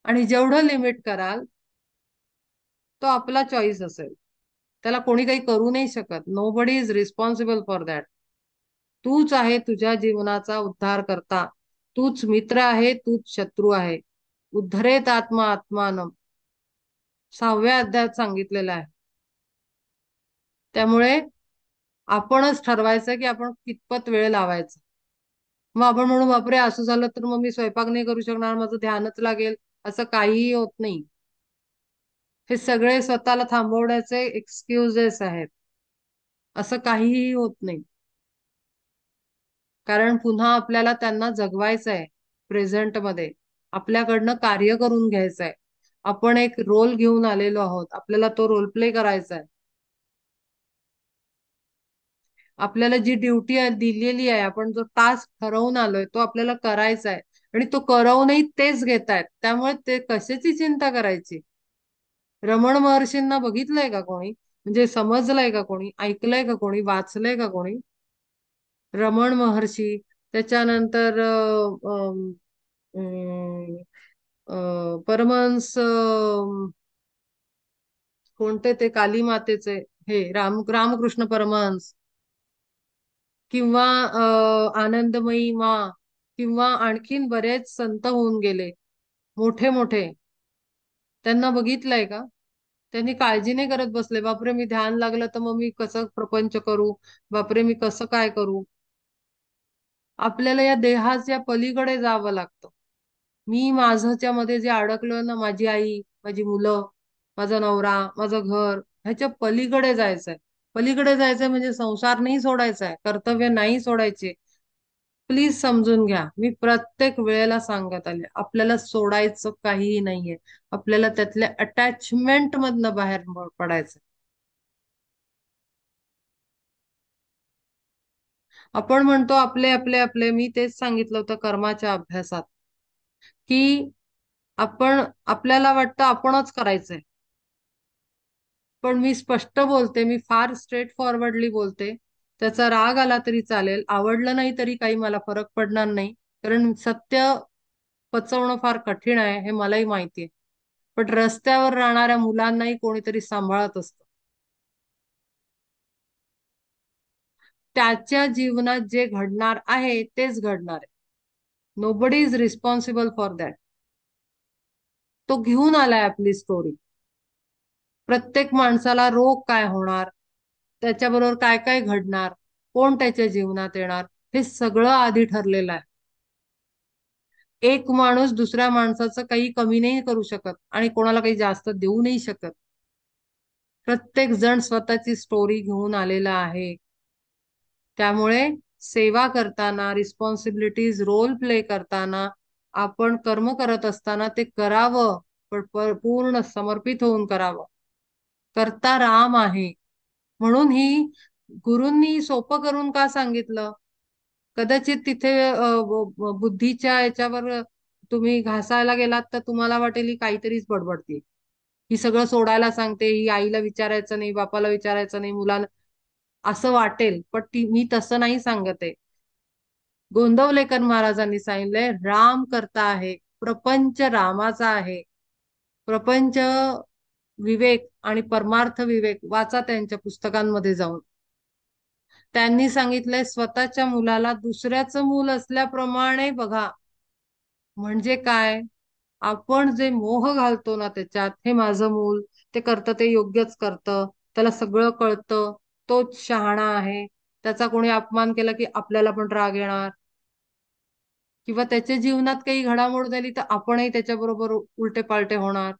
आणि जेवढं लिमिट कराल तो आपला चॉईस असेल. त्याला कोणी काही करू नाही शकत. Nobody is responsible for that. तूच आहे तुझ्या जीवनाचा उद्धार करता. तूच मित्र आहे, तूच शत्रू आहे. उद्धरेत आत्मा आत्मानम, 6व्या अध्यायात सांगितलेलं आहे. त्यामुळे आपणच ठरवायचं की आपण कितपत वेळ लावायचा. मग आपण म्हणू बापरे असं झालं तर मग मी स्वयंपाक नाही करू शकणार, माझं ध्यानच लागेल. असं काहीही होत नाही. हे सगळे स्वतःला थांबवण्याचे एक्सक्युजेस आहेत. असं काहीही होत नाही. कारण पुन्हा आपल्याला त्यांना जगवायचं आहे. प्रेझेंटमध्ये आपल्याकडनं कार्य करून घ्यायचंय. आपण एक रोल घेऊन आलेलो आहोत, आपल्याला तो रोल प्ले करायचा आहे. आपल्याला जी ड्युटी दिलेली आहे, आपण जो टास्क ठरवून आलोय तो आपल्याला करायचा आहे. आणि तो करवूनही तेच घेतायत, त्यामुळे ते कशाची चिंता करायची. रमण महर्षींना बघितलंय का कोणी? म्हणजे समजलंय का कोणी? ऐकलंय का कोणी? वाचलंय का कोणी? रमण महर्षी, त्याच्यानंतर अं, परमहंस कोणते ते काली मातेचे, हे रामकृष्ण परमहंस, किंवा आनंदमयी मा, किंवा आणखीन बरेच संत होऊन गेले मोठे मोठे. त्यांना बघितलंय का? त्यांनी काळजी नाही करत बसले बापरे मी ध्यान लागलं तर मग मी कसं प्रपंच करू, बापरे मी कसं काय करू. आपल्याला या देहाच्या पलीकडे जावं लागतं. मी माझच्या मध्ये जे अडकलोय ना, माझी आई, माझी मुलं, माझा नवरा, माझं घर, ह्याच्या पलीकडे जायचंय. पलीकडे जायचंय म्हणजे संसार नाही सोडायचाय, कर्तव्य नाही सोडायचे. प्लीज समजून घ्या, मी प्रत्येक वेळेला सांगत आले, आपल्याला सोडायचं काहीही नाहीये. आपल्याला त्यातल्या अटॅचमेंट मधनं बाहेर पडायचं. आपण म्हणतो आपले आपले आपले, मी तेच सांगितलं होतं कर्माच्या अभ्यासात, की आपल्याला वाटतं आपणच करायचंय. पण मी स्पष्ट बोलते, मी फार स्ट्रेट फॉरवर्डली बोलते. त्याचा राग आला तरी चालेल, आवडलं नाही तरी काही मला फरक पडणार नाही. कारण सत्य पचवणं फार कठीण आहे हे मलाही माहितीये. पण रस्त्यावर राहणाऱ्या मुलांनाही कोणीतरी सांभाळत असतं. त्याच्या जीवनात जे घडणार आहे तेच घडणार आहे. Nobody is responsible for that. तो घेऊन आलाय आपली स्टोरी. प्रत्येक माणसाला रोग काय होणार, त्याच्याबरोबर काय काय घडणार, कोण त्याच्या जीवनात येणार, हे सगळं आधी ठरलेलं आहे. एक माणूस दुसऱ्या माणसाचं काही कमी नाही करू शकत आणि कोणाला काही जास्त देऊ नाही शकत. प्रत्येक जण स्वतःची स्टोरी घेऊन आलेला आहे. त्यामुळे सेवा करताना, रिस्पॉन्सिबिलिटीज रोल प्ले करताना, आपण कर्म करत असताना ते करावं, पण पूर्ण समर्पित होऊन करावं. करता राम आहे. म्हणून ही गुरूंनी सोपं करून का सांगितलं? कदाचित तिथे बुद्धीच्या याच्यावर तुम्ही घासायला गेलात तर तुम्हाला वाटेल ही काहीतरीच बडबडते. ही सगळं सोडायला सांगते, ही आईला विचारायचं नाही, बापाला विचारायचं नाही, मुलाला, असं वाटेल. पण मी तसं नाही सांगत आहे. गोंदवलेकर महाराजांनी सांगितलंय, राम करता आहे, प्रपंच रामाचा आहे. प्रपंच विवेक आणि परमार्थ विवेक वाचा त्यांच्या पुस्तकांमध्ये जाऊन. त्यांनी सांगितलंय स्वतःच्या मुलाला दुसऱ्याचं मूल असल्याप्रमाणे बघा. म्हणजे काय? आपण जे मोह घालतो ना त्याच्यात, हे माझं मूल, ते करतं ते योग्यच करतं, त्याला सगळं कळतं, तोच शहाणा आहे, त्याचा कोणी अपमान केला की आपल्याला पण राग येणार, किंवा त्याच्या जीवनात काही घडामोड झाली तर आपणही त्याच्याबरोबर उलटे पालटे होणार.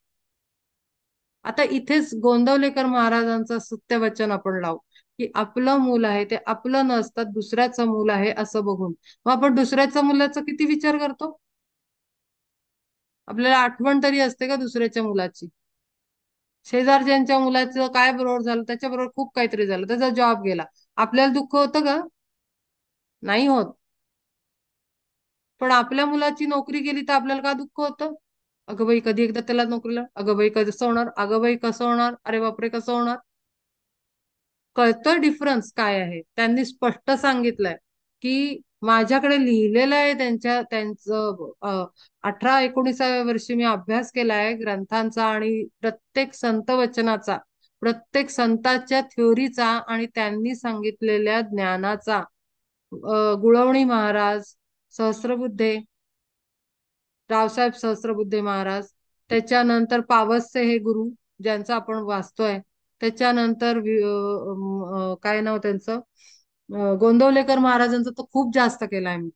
आता इथेच गोंदवलेकर महाराजांचं सत्यवचन आपण लावू, की आपलं मूल आहे ते आपलं नसतं, दुसऱ्याचं मूल आहे असं बघून मग आपण दुसऱ्याच्या मुलाचा किती विचार करतो. आपल्याला आठवण तरी असते का दुसऱ्याच्या मुलाची? शेजारच्यांच्या मुलाचं काय बरोबर झालं, त्याच्याबरोबर खूप काहीतरी झालं, त्याचा जॉब गेला, आपल्याला दुःख होतं का? नाही होत. पण आपल्या मुलाची नोकरी गेली तर आपल्याला का दुःख होतं? अगं बाई कधी एकदा त्याला नोकरीला, अगं बाई कसं होणार, अगं बाई कसं होणार, अरे बापरे कसं होणार. कळतं डिफरन्स काय आहे. त्यांनी स्पष्ट सांगितलंय की माझ्याकडे लिहिलेलं आहे, त्यांचं 18-19व्या वर्षी मी अभ्यास केलाय ग्रंथांचा आणि प्रत्येक संत वचनाचा, प्रत्येक संताच्या थ्योरीचा आणि त्यांनी सांगितलेल्या ज्ञानाचा. गुळवणी महाराज, सहस्रबुद्धे, रावसाहेब सहस्रबुद्धे महाराज, त्याच्यानंतर पावसचे हे गुरु ज्यांचं आपण वाचतोय, त्याच्यानंतर काय नाव त्यांचं, गोंदवलेकर महाराजांचं तर खूप जास्त केलाय मी.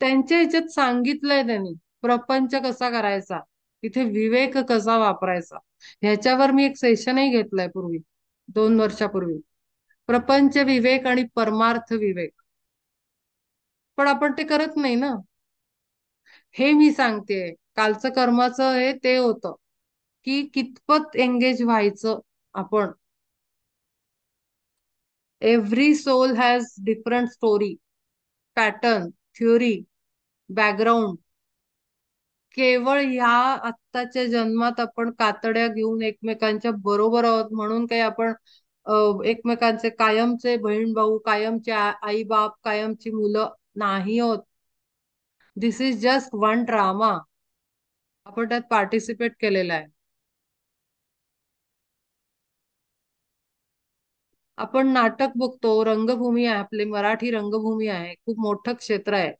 त्यांच्या ह्याच्यात सांगितलंय त्यांनी प्रपंच कसा करायचा, तिथे विवेक कसा वापरायचा. ह्याच्यावर मी एक सेशनही घेतलंय पूर्वी, 2 वर्षापूर्वी. प्रपंच विवेक आणि परमार्थ विवेक. पण आपण ते करत नाही ना. हे मी सांगतेय, कालचं कर्माचं हे ते होतं की कितपत एंगेज व्हायचं आपण. Every soul has different story, pattern, theory, background. केवळ ह्या आत्ताच्या जन्मात आपण कातड्या घेऊन एकमेकांच्या बरोबर आहोत म्हणून काही आपण एकमेकांचे कायमचे बहीण भाऊ, कायमचे आई बाप, कायमची मुलं नाही होत. दिस इज जस्ट वन ड्रामा. आपण त्यात पार्टिसिपेट केलेला आहे. आपण नाटक बघतो, रंगभूमी आहे, आपली मराठी रंगभूमी आहे, खूप मोठं क्षेत्र आहे.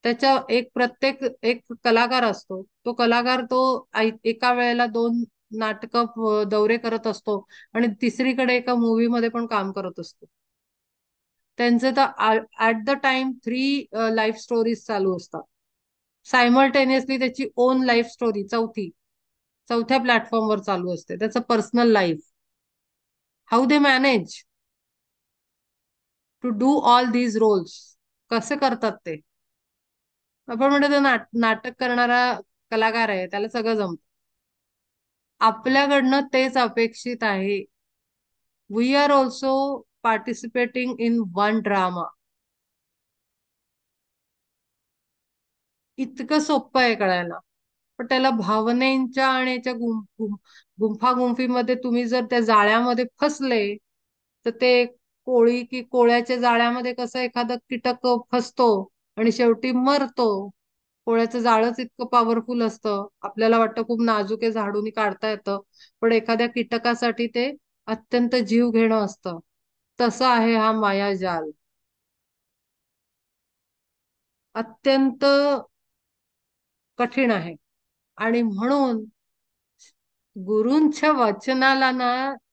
त्याच्या प्रत्येक एक कलाकार असतो. तो कलाकार तो एका वेळेला 2 नाटकं दौरे करत असतो आणि तिसरीकडे एका मूवी मध्ये पण काम करत असतो. त्यांचे तर at the time 3 life stories चालू असतात. सायमल्टेनियसली त्याची ओन लाईफ स्टोरी चौथ्या प्लॅटफॉर्मवर चालू असते, त्याचं personal life. How they manage to do all these roles. कसे करतात ते. आपण म्हणतो तो नाटक करणारा कलाकार आहे, त्याला सगळं जमतं. आपल्याकडनं तेच अपेक्षित आहे. We are also participating in one drama. इतकं सोपं आहे कळायला. पण त्याला भावनेच्या आणि याच्या गुंफागुंफीमध्ये तुम्ही जर त्या जाळ्यामध्ये फसले, तर ते कोळ्याच्या जाळ्यामध्ये कसं एखादं कीटक फसतो आणि शेवटी मरतो. कोळ्याचं जाळच इतकं पॉवरफुल असतं, आपल्याला वाटतं खूप नाजूक आहे, झाडून काढता येतं, पण एखाद्या कीटकासाठी ते अत्यंत जीव घेणं असतं. तसं आहे हा मायाजाल. अत्यंत कठीण आहे. आणि म्हणून गुरूंच्या वचनाला ना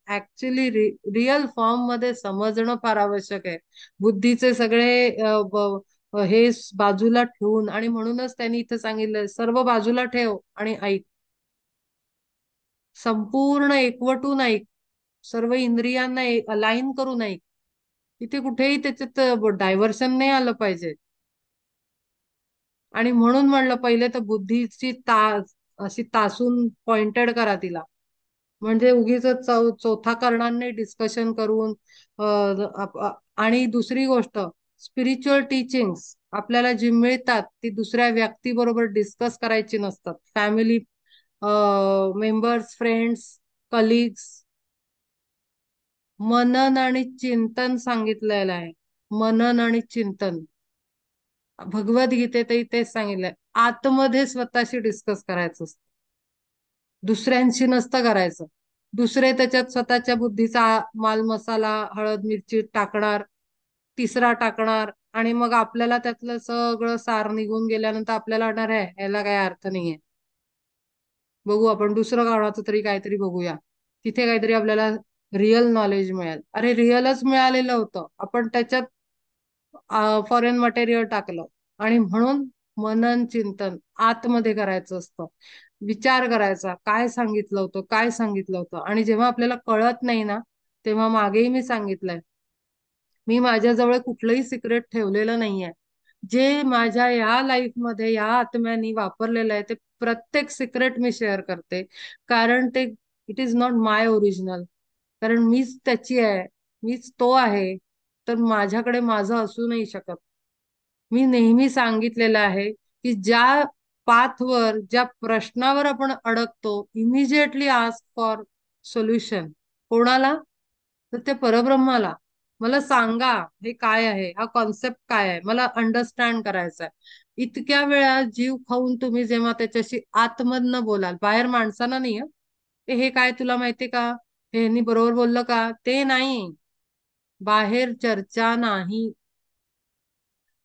ऍक्च्युली रिअल फॉर्म मध्ये समजणं फार आवश्यक आहे. बुद्धीचे सगळे हे बाजूला ठेवून. आणि म्हणूनच त्यांनी इथं सांगितलं, सर्व बाजूला ठेव आणि ऐक. संपूर्ण एकवटून ऐक. सर्व इंद्रियांना अलाइन करून ऐक. इथे कुठेही त्याच्यात डायव्हर्शन नाही आलं पाहिजे. आणि म्हणून म्हणलं, पहिले तर बुद्धीची अशी तासून पॉइंटेड करा तिला. म्हणजे उगीच चौथा करणार नाही डिस्कशन करून. आणि दुसरी गोष्ट, स्पिरिच्युअल टीचिंग्स आपल्याला जी मिळतात ती दुसऱ्या व्यक्तीबरोबर डिस्कस करायची नसतात. Family members, friends, colleagues. मनन आणि चिंतन सांगितलेलं आहे. मनन आणि चिंतन भगवद्गीतेतही तेच सांगितलंय. आतमध्ये स्वतःशी डिस्कस करायचं असतं, दुसऱ्यांशी नसतं करायचं. दुसरे त्याच्यात स्वतःच्या बुद्धीचा माल मसाला, हळद मिरची टाकणार, तिसरा टाकणार, आणि मग आपल्याला त्यातलं सगळं सार निघून गेल्यानंतर आपल्याला वाटणार आहे याला काही अर्थ नाहीये, बघू आपण दुसरं काढायचं तरी काहीतरी बघूया, तिथे काहीतरी आपल्याला रिअल नॉलेज मिळेल. अरे रिअलच मिळालेलं होतं, आपण त्याच्यात फॉरेन मटेरियल टाकलं. आणि म्हणून मनन चिंतन आतमध्ये करायचं असतं. विचार करायचा, काय सांगितलं होतं, काय सांगितलं होतं. आणि जेव्हा आपल्याला कळत नाही ना, तेव्हा मागेही मी सांगितलंय, मी माझ्याजवळ कुठलंही सिक्रेट ठेवलेलं नाहीये. जे माझ्या या लाईफमध्ये या आत्म्यानी वापरलेलं आहे ते प्रत्येक सिक्रेट मी शेअर करते. कारण ते it is not my original. कारण मीच त्याची आहे, मीच तो आहे. तर माझ्याकडे माझं असू नाही शकत. मी नेहमी सांगितलेलं आहे की ज्या पाथवर, ज्या प्रश्नावर आपण अडकतो, इमिजिएटली आस्क फॉर सोल्युशन. कोणाला? तर ते परब्रह्माला. मला सांगा हे काय आहे, हा कॉन्सेप्ट काय आहे, मला अंडरस्टँड करायचा आहे. इतक्या वेळा जीव खाऊन तुम्ही जेव्हा त्याच्याशी आतमधनं बोलाल, बाहेर माणसानं नाही हं. हे काय तुला माहितीये का, हे ह्यांनी बरोबर बोललं का, ते नाही. बाहेर चर्चा नाही,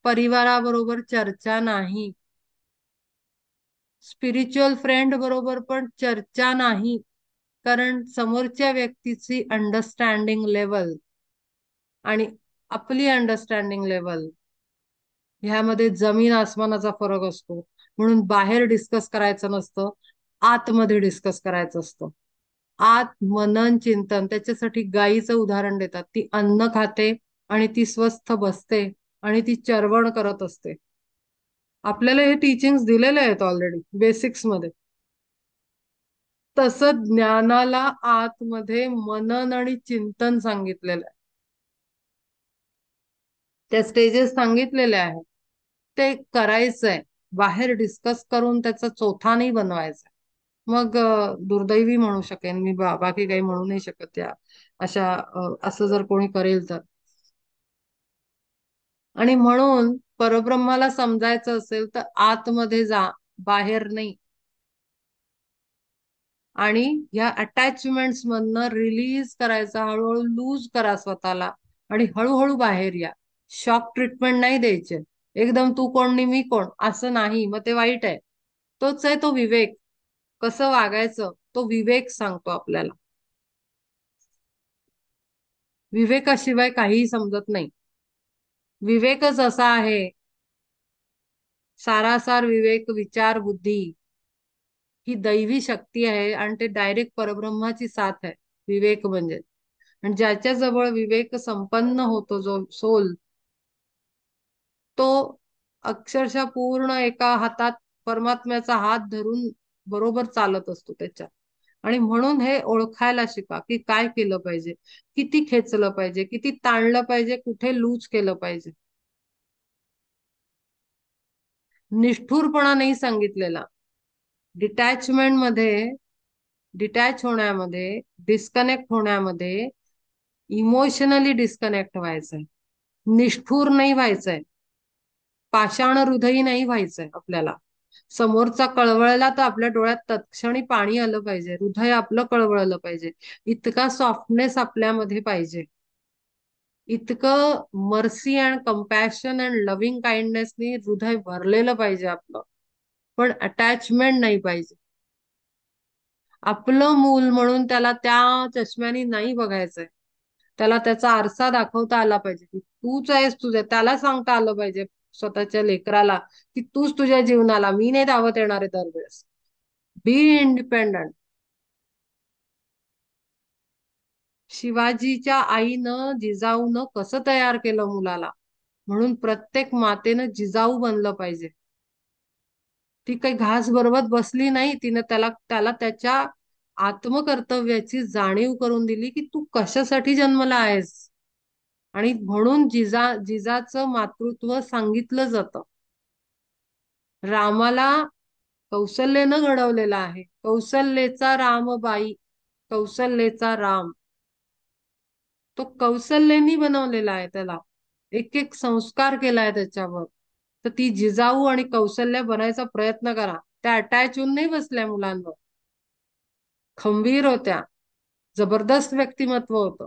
परिवाराबरोबर चर्चा नाही, स्पिरिच्युअल फ्रेंड बरोबर पण चर्चा नाही. कारण समोरच्या व्यक्तीची अंडरस्टँडिंग लेवल आणि आपली अंडरस्टँडिंग लेवल ह्यामध्ये जमीन आसमानाचा फरक असतो. म्हणून बाहेर डिस्कस करायचं नसतं, आतमध्ये डिस्कस करायचं असतं. आत मनन चिंतन, त्याच्यासाठी गायीचं उदाहरण देतात. ती अन्न खाते आणि ती स्वस्थ बसते आणि ती चरवण करत असते. आपल्याला हे टीचिंग्स दिलेले आहेत ऑलरेडी बेसिक्स मध्ये. तसं ज्ञानाला आतमध्ये मनन आणि चिंतन सांगितलेलं आहे. त्या स्टेजेस सांगितलेले आहेत. ते करायचंय, बाहेर डिस्कस करून त्याचा चोथा नाही बनवायचा. मग दुर्दैवी म्हणू शकेन मी, बाकी काही म्हणू नाही शकत या अशा असं जर कोणी करेल तर. आणि म्हणून परब्रह्माला समजायचं असेल तर आतमध्ये जा, बाहेर नाही. आणि ह्या अटॅचमेंट्स मधनं रिलीज करायचा, हळूहळू लूज करा स्वतःला आणि हळूहळू बाहेर या. शॉक ट्रीटमेंट नाही द्यायचे. एकदम तू कोण नि मी कोण असं नाही, मग ते वाईट आहे. तोच आहे तो विवेक. कसं वागायचं तो विवेक सांगतो आपल्याला. विवेकाशिवाय काहीही समजत नाही. विवेकच असा आहे, सारासार विवेक विचार बुद्धी ही दैवी शक्ती आहे आणि ते डायरेक्ट परब्रह्माची साथ आहे. विवेक म्हणजे, आणि ज्याच्या जवळ विवेक संपन्न होतो जो सोल, तो अक्षरशः पूर्ण एका हातात परमात्म्याचा हात धरून बरोबर चालत असतो त्याच्या. आणि म्हणून हे ओळखायला शिका की काय केलं पाहिजे, किती खेचलं पाहिजे, किती ताणलं पाहिजे, कुठे लूज केलं पाहिजे. निष्ठुरपणा नाही सांगितलेला. डिटॅचमेंट मध्ये, डिटॅच होण्यामध्ये, डिस्कनेक्ट होण्यामध्ये इमोशनली डिस्कनेक्ट व्हायचंय. निष्ठुर नाही व्हायचंय. पाषाण हृदयी नाही व्हायचंय आपल्याला. समोरचा कळवळला तर आपल्या डोळ्यात तत्क्षणी पाणी आलं पाहिजे, हृदय आपलं कळवळलं पाहिजे. इतका सॉफ्टनेस आपल्यामध्ये पाहिजे. इतकं mercy and compassion and loving काइंडनेसनी हृदय भरलेलं पाहिजे आपलं. पण अटॅचमेंट नाही पाहिजे. आपलं मूल म्हणून त्याला त्या चष्म्यानी नाही बघायचंय. त्याला त्याचा आरसा दाखवता आला पाहिजे की तूच आहेस, तुझ्या त्याला सांगता आलं पाहिजे स्वतःच्या लेकराला की तूच तुझ्या जीवनाला, मी नाही धावत येणार आहे दरवेळेस. बी इंडिपेंडंट. शिवाजीच्या आईनं जिजाऊनं कसं तयार केलं मुलाला, म्हणून प्रत्येक मातेनं जिजाऊ बनलं पाहिजे. ती काही घास बरोबर बसली नाही, तिनं त्याला त्याला त्याच्या आत्मकर्तव्याची जाणीव करून दिली की तू कशासाठी जन्मला आहेस. आणि म्हणून जिजाचं मातृत्व सांगितलं जातं. रामाला कौशल्येनं घडवलेला आहे. कौशल्येचा रामबाई, कौशल्येचा राम. तो कौशल्यानी बनवलेला आहे त्याला. एक एक संस्कार केलाय त्याच्यावर. तर ती जिजाऊ आणि कौशल्य बनायचा प्रयत्न करा. त्या अटॅच होऊन नाही बसल्या मुलांवर. खंबीर होत्या. जबरदस्त व्यक्तिमत्व होतं.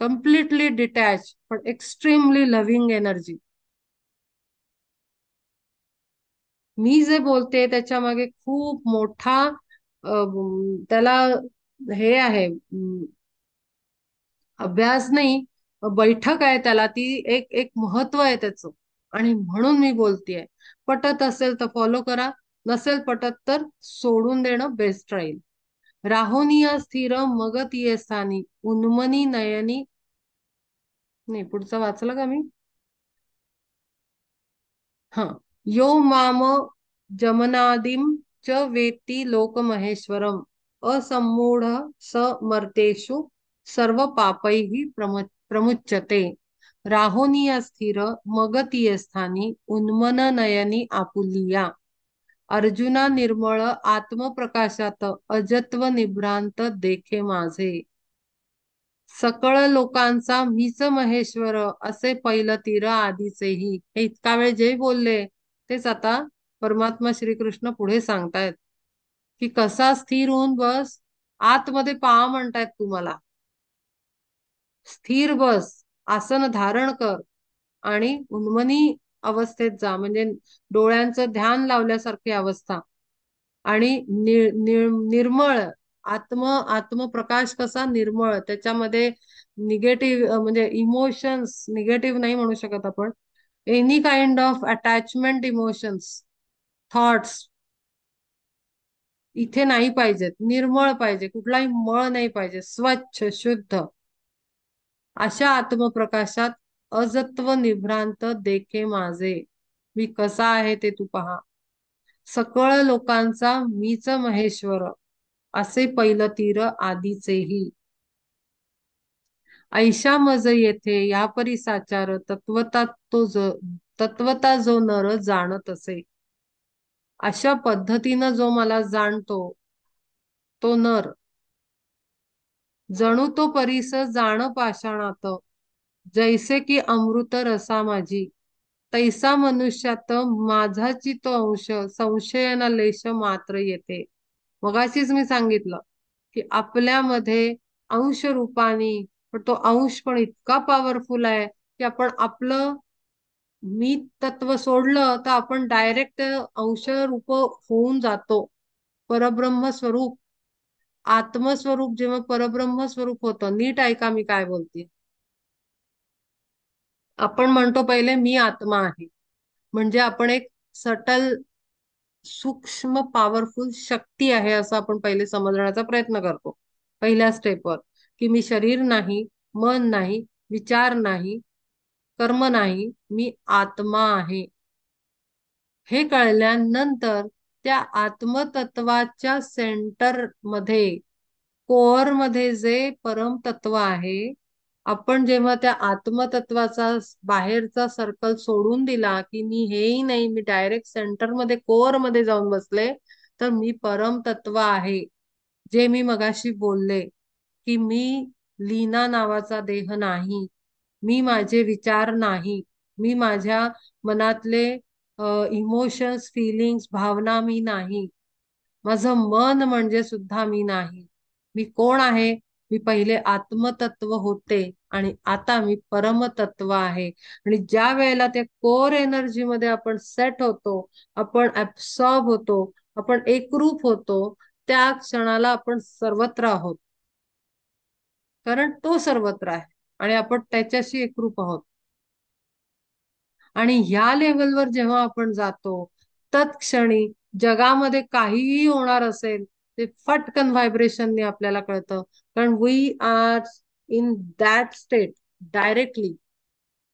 कम्प्लिटली डिटॅच पण एक्स्ट्रीमली लव्हिंग एनर्जी. मी जे बोलते त्याच्या मागे खूप मोठा त्याला हे आहे, अभ्यास नाही, बैठक आहे त्याला. ती एक एक महत्व आहे त्याचं. आणि म्हणून मी बोलतेय. पटत असेल तर फॉलो करा, नसेल पटत तर सोडून देणं बेस्ट राहील. राहोनिया स्थिर मग तिये स्थानी, उन्मनी नयनी. नाही, पुढचं वाचलं का मी? हा. यो माम जमनादिम च वेत्ती लोकमहेश्वरम, असम्मूढ स मर्तेषु सर्व पापैः प्रमुच्यते. राहोनिया स्थिर मगतीय स्थानी, उन्मन नयनी आपुलिया. अर्जुना निर्मळ आत्मप्रकाशात, अजत्व निभ्रांत देखे माझे. सकळ लोकांचा मीच महेश्वर, असे पैल तीर आधीचेही. हे इतका वेळ जे बोलले तेच आता परमात्मा श्रीकृष्ण पुढे सांगतायत की कसा स्थिर होऊन बस. आतमध्ये पहा म्हणतायत तुम्हाला. स्थिर बस, आसन धारण कर आणि उन्मनी अवस्थेत जा, म्हणजे डोळ्यांचं ध्यान लावल्यासारखी अवस्था. आणि निर्मळ आत्मप्रकाश कसा निर्मळ, त्याच्यामध्ये निगेटिव्ह म्हणजे इमोशन्स निगेटिव्ह नाही म्हणू शकत आपण. Any kind of attachment emotions, thoughts इथे नाही पाहिजेत. निर्मळ पाहिजे, कुठलाही मळ नाही पाहिजे, स्वच्छ शुद्ध. अशा आत्मप्रकाशात अजत्व निभ्रांत देखे माझे, मी कसा आहे ते तू पहा. सकळ लोकांचा मीच महेश्वर, असे पैल तीर आधीचेही. ऐशा मज येथे या परी साचार, तत्वता जो नर जाणत असे. अशा पद्धतीनं जो मला जाणतो तो नर, जणू तो परीस जाण पाषाणात, जैसे की अमृत रसा माझी. तैसा मनुष्यात माझाची तो अंश, संशय न लेश मात्र येते. मगाशीच मी सांगितलं की आपल्यामध्ये अंश रूपानी, पण तो अंश पण इतका पॉवरफुल आहे की आपण आपलं मी तत्व सोडलं तर आपण डायरेक्ट अंश रूप होऊन जातो. परब्रह्म स्वरूप, आत्मस्वरूप जेव्हा परब्रह्म स्वरूप होतं, नीट ऐका मी काय बोलते. आपण म्हणतो पहिले मी आत्मा आहे, म्हणजे आपण एक सटल सूक्ष्म पॉवरफुल शक्ती आहे असं आपण पहिले समजण्याचा प्रयत्न करतो पहिल्या स्टेपवर, की मी शरीर नाही, मन नाही, विचार नाही, कर्म नाही, मी आत्मा आहे. हे कळल्यानंतर त्या आत्मतत्वाच्या सेंटर मध्ये, कोअर मध्ये जे परमतत्व आहे, आपण जेव्हा त्या आत्मतत्वाचा बाहेरचा सर्कल सोडून दिला की मी हेही नाही, मी डायरेक्ट सेंटर मध्ये कोअर मध्ये जाऊन बसले, तर मी परमतत्व आहे. जे मी मगाशी बोलले की मी लीना नावाचा देह नाही, मी माझे विचार नाही, मी माझ्या मनातले इमोशन्स फिलिंग्स भावना मी नाही, माझं मन म्हणजे सुद्धा मी नाही. मी कोण आहे? मी पहिले आत्मतत्व होते आणि आता मी परमतत्व आहे. आणि ज्या वेळेला त्या कोर एनर्जी मध्ये आपण सेट होतो, आपण ऍब्सॉर्ब होतो, आपण एकरूप होतो, त्या क्षणाला आपण सर्वत्र आहोत. कारण तो सर्वत्र आहे आणि आपण त्याच्याशी एकरूप आहोत. आणि ह्या लेवलवर जेव्हा आपण जातो, तत्क्षणी जगामध्ये काहीही होणार असेल ते फटकन व्हायब्रेशनने आपल्याला कळतं. कारण we are in that state, directly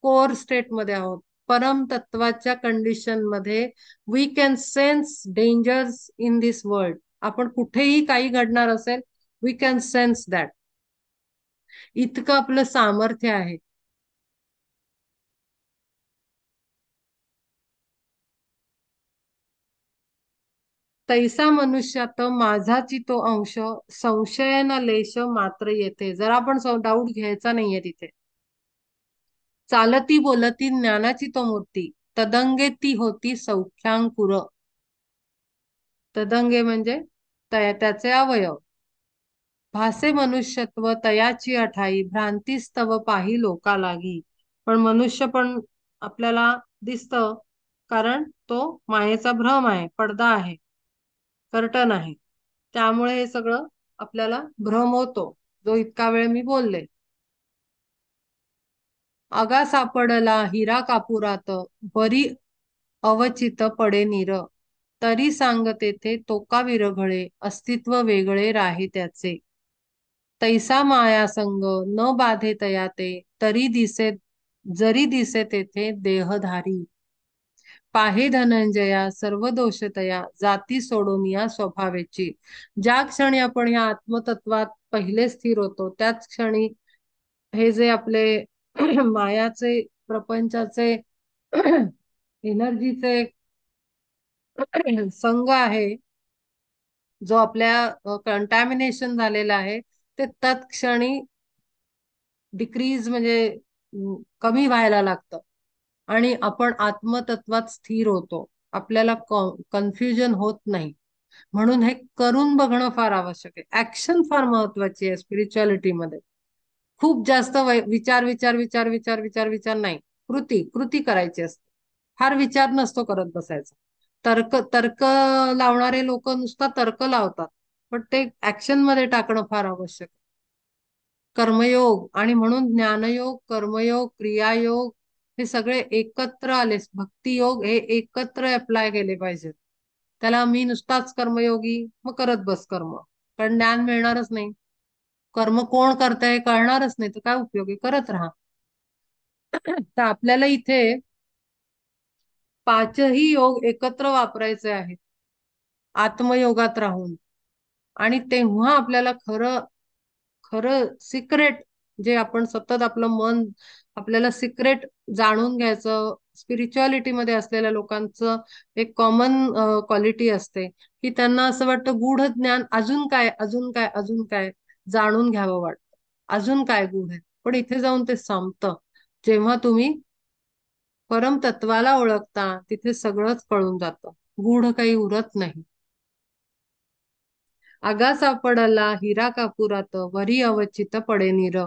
core state मध्ये आहोत. परम तत्वाच्या कंडिशन मध्ये we can sense dangers in this world. आपण कुठेही काही घडणार असेल, वी कॅन सेन्स दॅट. इतकं आपलं सामर्थ्य आहे. तैसा मनुष्यात माझाची तो अंश, संशय न लेश मात्र येते. जर आपण डाऊट घ्यायचा नाहीये तिथे. चालती बोलती ज्ञानाची तो मूर्ती, तदंगे ती होती सौख्यांकुर. तदंगे म्हणजे त्याचे अवयव. भासे मनुष्यत्व तयाची अठाई, भ्रांतीस्तव पाही लोका लागी. पण मनुष्य पण आपल्याला दिसतं, कारण तो मायेचा भ्रम आहे, पडदा आहे, कर्टन आहे. त्यामुळे हे सगळं आपल्याला भ्रम होतो, जो इतका वेळ मी बोलले. अगा सापडला हिरा कापुरात, बरी अवचित पडे नीर. तरी सांग तेथे तोका विरघळे, अस्तित्व वेगळे राहे त्याचे. तैसा माया संग न बाधे तयाते, तरी दिसे जरी दिसे तेथे देहधारी. पाहे धनंजया सर्व दोष तया, जाती सोडून या स्वभावेची. ज्या क्षणी आपण या आत्मतत्वात पहिले स्थिर होतो, त्याच क्षणी हे जे आपले मायाचे, प्रपंचाचे, एनर्जीचे संघ आहे, जो आपल्या कंटॅमिनेशन झालेला आहे, ते तत्क्षणी डिक्रीज म्हणजे कमी व्हायला लागतं आणि आपण आत्मतत्वात स्थिर होतो. आपल्याला कन्फ्युजन होत नाही. म्हणून हे करून बघणं फार आवश्यक आहे. ऍक्शन फार महत्वाची आहे स्पिरिच्युअलिटी मध्ये. खूप जास्त विचार विचार विचार विचार विचार विचार नाही, कृती कृती करायची असते. फार विचार नसतो करत बसायचा. तर्क तर्क लावणारे लोक नुसता तर्क लावतात, पण ते ऍक्शन मध्ये टाकणं फार आवश्यक आहे. कर्मयोग आणि म्हणून ज्ञानयोग, कर्मयोग, क्रियायोग हे सगळे एकत्र आले. भक्तियोग हे एकत्र अप्लाय केले पाहिजेत. त्याला मी नुसताच कर्मयोगी मग करत बस कर्म, कारण ज्ञान मिळणारच नाही. कर्म कोण करतंय कळणारच नाही तर काय उपयोगी, करत राहा. तर आपल्याला इथे पाचही योग एकत्र वापरायचे आहेत आत्मयोगात राहून. आणि तेव्हा आपल्याला खरं खरं सिक्रेट, जे आपण सतत आपलं मन, आपल्याला सिक्रेट जाणून घ्यायचं, स्पिरिच्युअलिटी मध्ये असलेल्या लोकांचं एक कॉमन क्वालिटी असते की त्यांना असं वाटतं गूढ ज्ञान, अजून काय अजून काय अजून काय जाणून घ्यावं वाटतं, अजून काय गूढ आहे. पण इथे जाऊन ते संपतं. जेव्हा तुम्ही परमतत्वाला ओळखता तिथे सगळंच कळून जातं, गूढ काही उरत नाही. आगा सापडला हिरा कापुरात, वरी अवचित पडे नीर.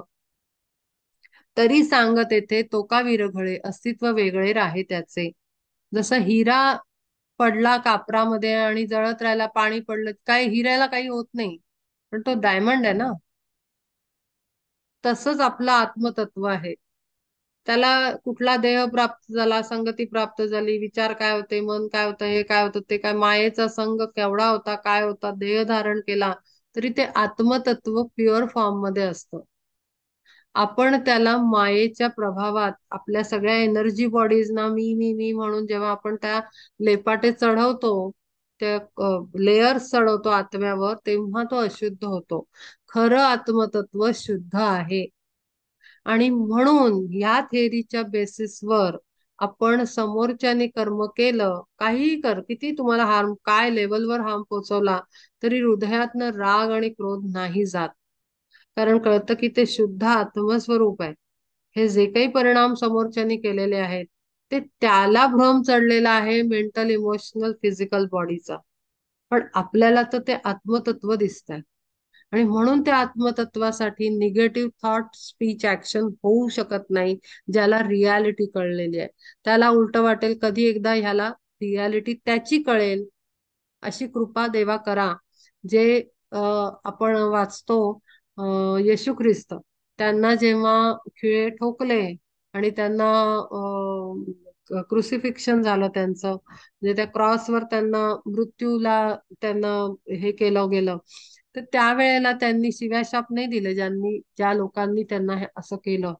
तरी सांगत येथे तो का विरघळे, अस्तित्व वेगळे राहे त्याचे. जसं हिरा पडला कापरामध्ये आणि जळत राहायला, पाणी पडलं काय हिऱ्याला काही होत नाही, पण तो डायमंड आहे ना. तसंच आपलं आत्मतत्व आहे. त्याला कुठला देह प्राप्त झाला, संगती प्राप्त झाली, विचार काय होते, मन काय होतं, हे काय होतं, ते काय, मायेचा संग केवढा होता, काय होता, देह धारण केला, तरी ते आत्मतत्व प्युअर फॉर्म मध्ये असतं. आपण त्याला मायेच्या प्रभावात आपल्या सगळ्या एनर्जी बॉडीज ना मी म्हणून जेव्हा आपण त्या लेपाटे चढवतो, त्या लेयर्स चढवतो आत्म्यावर, तेव्हा तो अशुद्ध होतो. खरं आत्मतत्व शुद्ध आहे. आणि म्हणून ह्या थेअरीच्या बेसिसवर आपण समोरच्याने कर्म केलं, काहीही कर, किती तुम्हाला हार्म, काय लेवलवर हार्म पोहोचवला, तरी हृदयातनं राग आणि क्रोध नाही जात. कारण कळतं की ते शुद्ध आत्मस्वरूप आहे. हे जे काही परिणाम समोरच्यानी केलेले आहेत ते त्याला भ्रम चढलेला आहे, मेंटल, इमोशनल, फिजिकल बॉडीचा. पण आपल्याला तर ते आत्मतत्व दिसत आहे. आणि म्हणून त्या आत्मतत्वासाठी निगेटिव्ह थॉट, स्पीच, ऍक्शन होऊ शकत नाही. ज्याला रियालिटी कळलेली आहे त्याला उलट वाटेल, कधी एकदा ह्याला रियालिटी त्याची कळेल, अशी कृपा देवा करा. जे आपण वाचतो, येशू ख्रिस्त, त्यांना जेव्हा खिळे ठोकले आणि त्यांना क्रुसिफिक्शन झालं त्यांचं, म्हणजे त्या क्रॉसवर त्यांना मृत्यूला त्यांना हे केलं गेलं, तर त्यावेळेला त्यांनी शिव्याशाप नाही दिले, ज्या लोकांनी त्यांना हे असं केलं.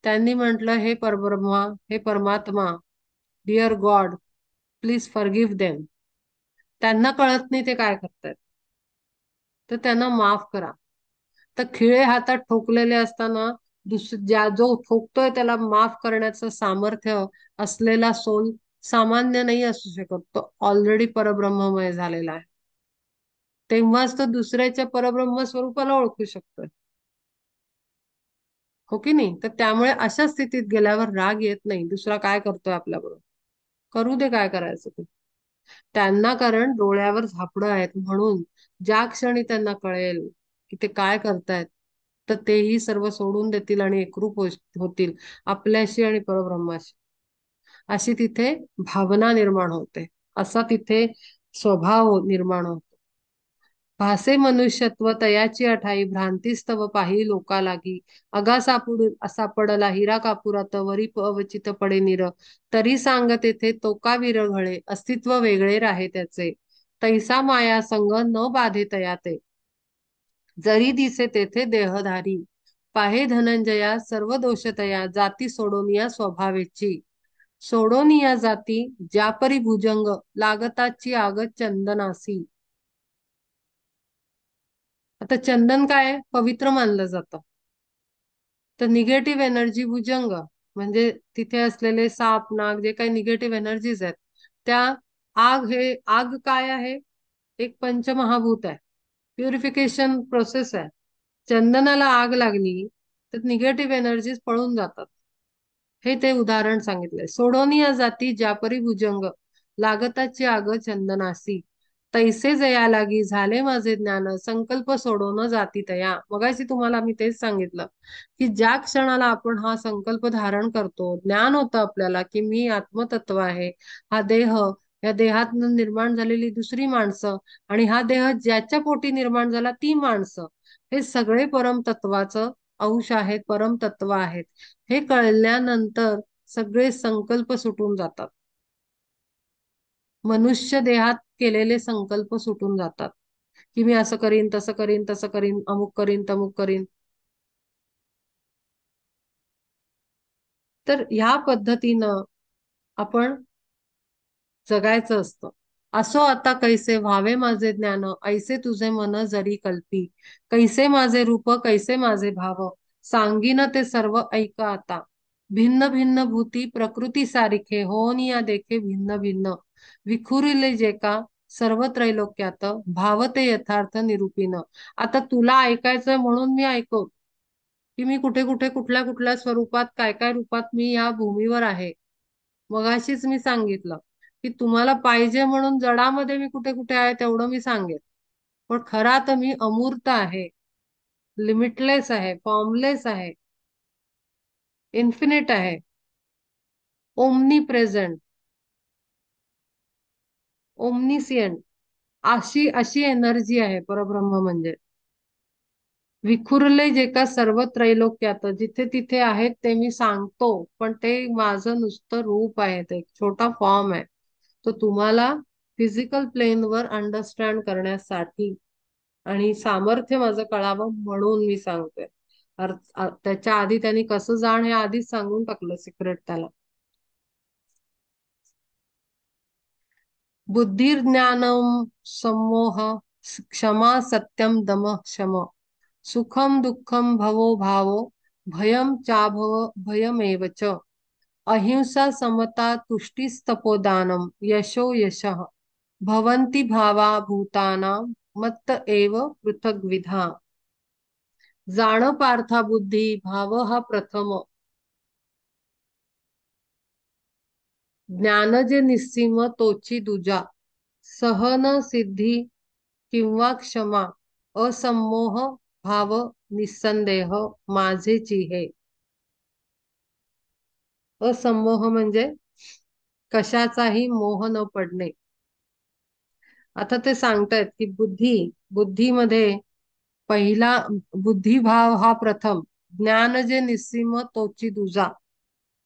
त्यांनी म्हटलं, हे परब्रह्मा, हे परमात्मा, dear God, please forgive them. त्यांना कळत नाही ते काय करतायत, तर त्यांना माफ करा. तर खिळे हातात ठोकलेले असताना जो ठोकतोय त्याला माफ करण्याचं सामर्थ्य असलेला सोल सामान्य नाही असू शकत, तो ऑलरेडी परब्रह्ममय झालेला आहे. तेव्हाच तो दुसऱ्याच्या परब्रह्म स्वरूपाला ओळखू शकतोय. हो की नाही? तर त्यामुळे अशा स्थितीत गेल्यावर राग येत नाही, दुसरा काय करतोय आपल्याबरोबर, करू दे काय करायचं ते. त्यांना कारण डोळ्यावर झापडं आहेत, म्हणून ज्या क्षणी त्यांना कळेल की ते काय करतायत, तर तेही सर्व सोडून देतील आणि एकरूप होतील आपल्याशी आणि परब्रह्माशी. अशी तिथे भावना निर्माण होते, असा तिथे स्वभाव निर्माण होतो. भासे मनुष्यत्व तयाची अठाई, भ्रांतीस्तव पाही लोका लागी. अगा सापडला हिरा कापुरात, वरी अवचित पडे नीर. तरी सांगत येथे तो का विरघळे, अस्तित्व वेगळे राहे त्याचे. तैसा माया संग न बाधे तयाते, जरी दिसे तेथे देहधारी. पाहे धनंजया सर्व दोष तया, जाती सोडोनिया स्वभावेची. सोडोनिया जाती ज्यापरी भुजंग, लागताची आग चंदनासी. आता चंदन काय आहे? पवित्र मानलं जातं. तर निगेटिव्ह एनर्जी भुजंग, म्हणजे तिथे असलेले साप, नाग, जे काही निगेटिव्ह एनर्जीज आहेत त्या, आग, हे आग काय आहे? एक पंचमहाभूत आहे, प्युरिफिकेशन प्रोसेस आहे. चंदनाला आग लागली तर निगेटिव्ह एनर्जीज पळून जातात. हे ते उदाहरण सांगितलंय. सोडोनिया जाती ज्यापरी भुजंग, लागताची आग चंदनासी. तैसे जया लागी झाले माझे ज्ञान, संकल्प सोडवणं जाती तया. मगाशी तुम्हाला मी तेच सांगितलं की ज्या क्षणाला आपण हा संकल्प धारण करतो, ज्ञान होतं आपल्याला की मी आत्मतत्व आहे, हा देह या देहात निर्माण झालेली दुसरी माणसं आणि हा देह ज्याच्या पोटी निर्माण झाला ती माणसं, हे सगळे परमतत्वाचं अंश आहेत, परमतत्व आहेत. हे कळल्यानंतर सगळे संकल्प सुटून जातात. मनुष्य देहात केलेले संकल्प सुटून जातात, की मी असं करीन, तसं करीन, तसं करीन, अमुक करीन, तमुक करीन. तर ह्या पद्धतीनं आपण जगायचं असतं. असो आता कैसे व्हावे माझे ज्ञान, ऐसे तुझे मन जरी कल्पी. कैसे माझे रूप, कैसे माझे भाव, सांगीन ते सर्व ऐक आता. भिन्न भिन्न भूती प्रकृती सारिखे, होऊन या देखे भिन्न भिन्न. विखुरिले जे का सर्व त्रैलोक्यात, भावते यथार्थ निरूपिन. आता तुला ऐकायचंय म्हणून मी ऐकव, की मी कुठे कुठे कुठल्या कुठल्या स्वरूपात काय काय रूपात मी या भूमीवर आहे. मगाशीच मी सांगितलं की तुम्हाला पाहिजे म्हणून जडामध्ये मी कुठे कुठे आहे तेवढं मी सांगेन. पण खरा तर मी अमूर्त आहे, लिमिटलेस आहे, फॉर्मलेस आहे, इन्फिनिट आहे, ओमनी प्रेझेंट, ओमनिसियंट. अशी अशी एनर्जी आहे परब्रह्म म्हणजे. विखुरले जे का सर्व त्रैलोक्यात, जिथे तिथे आहेत ते मी सांगतो, पण ते माझं नुसतं रूप आहे, ते एक छोटा फॉर्म आहे. तो तुम्हाला फिजिकल प्लेनवर अंडरस्टँड करण्यासाठी आणि सामर्थ्य माझं कळावं म्हणून मी सांगते. त्याच्या आधी त्यांनी कसं जाण हे आधीच सांगून टाकलं सिक्रेट त्याला. बुद्धिर्ज्ञानम सम्मोह क्षमा सत्यम दम शम, सुखम दुःखम भवो भावो, भयम चाभव भयमेव च, अहिंसा समता तुष्टिस्तपोदानम यशो यशः, भवन्ति भावा भूतानां मत्त एव पृथग्विधा. जाण पार्था बुद्धी भाव हा प्रथम, ज्ञान जे निस्सीम तोची दुजा, सहन सिद्धी किंवा क्षमा, असम्मोह भाव निस्संदेह माझेची हे. असम्मोह म्हणजे कशाचाही मोह न पडणे. आता ते सांगतायत की बुद्धीमध्ये पहिला बुद्धिभाव हा प्रथम, ज्ञान जे निस्सीम तोची दुजा,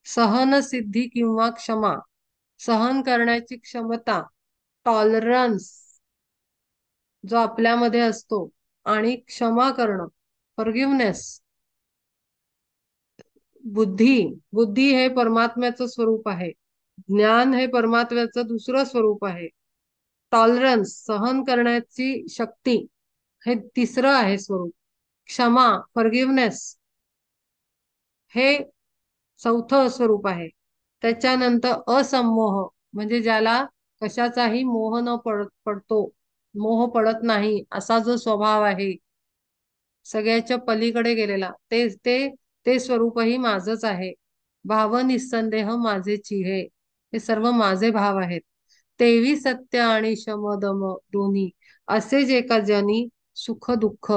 सहन सिद्धी किंवा क्षमा, सहन करण्याची क्षमता, टॉलरन्स जो आपल्यामध्ये असतो, आणि क्षमा करणं, फॉरगिव्हनेस. बुद्धी बुद्धी हे परमात्म्याचं स्वरूप आहे. ज्ञान हे परमात्म्याचं दुसरं स्वरूप आहे. टॉलरन्स सहन करण्याची शक्ती हे तिसरं आहे स्वरूप. क्षमा फॉरगिव्हनेस हे चौथं स्वरूप आहे. त्याच्यानंतर असमोह म्हणजे ज्याला कशाचाही मोह न पडतो, मोह पडत नाही असा जो स्वभाव आहे, सगळ्याच्या पलीकडे गेलेला, ते ते ते स्वरूपही माझच आहे. भाव निस्संदेह माझेची हे सर्व माझे भाव आहेत. तेवी सत्य आणि शमदम दोन्ही, असे जे का जनी सुख दुःख,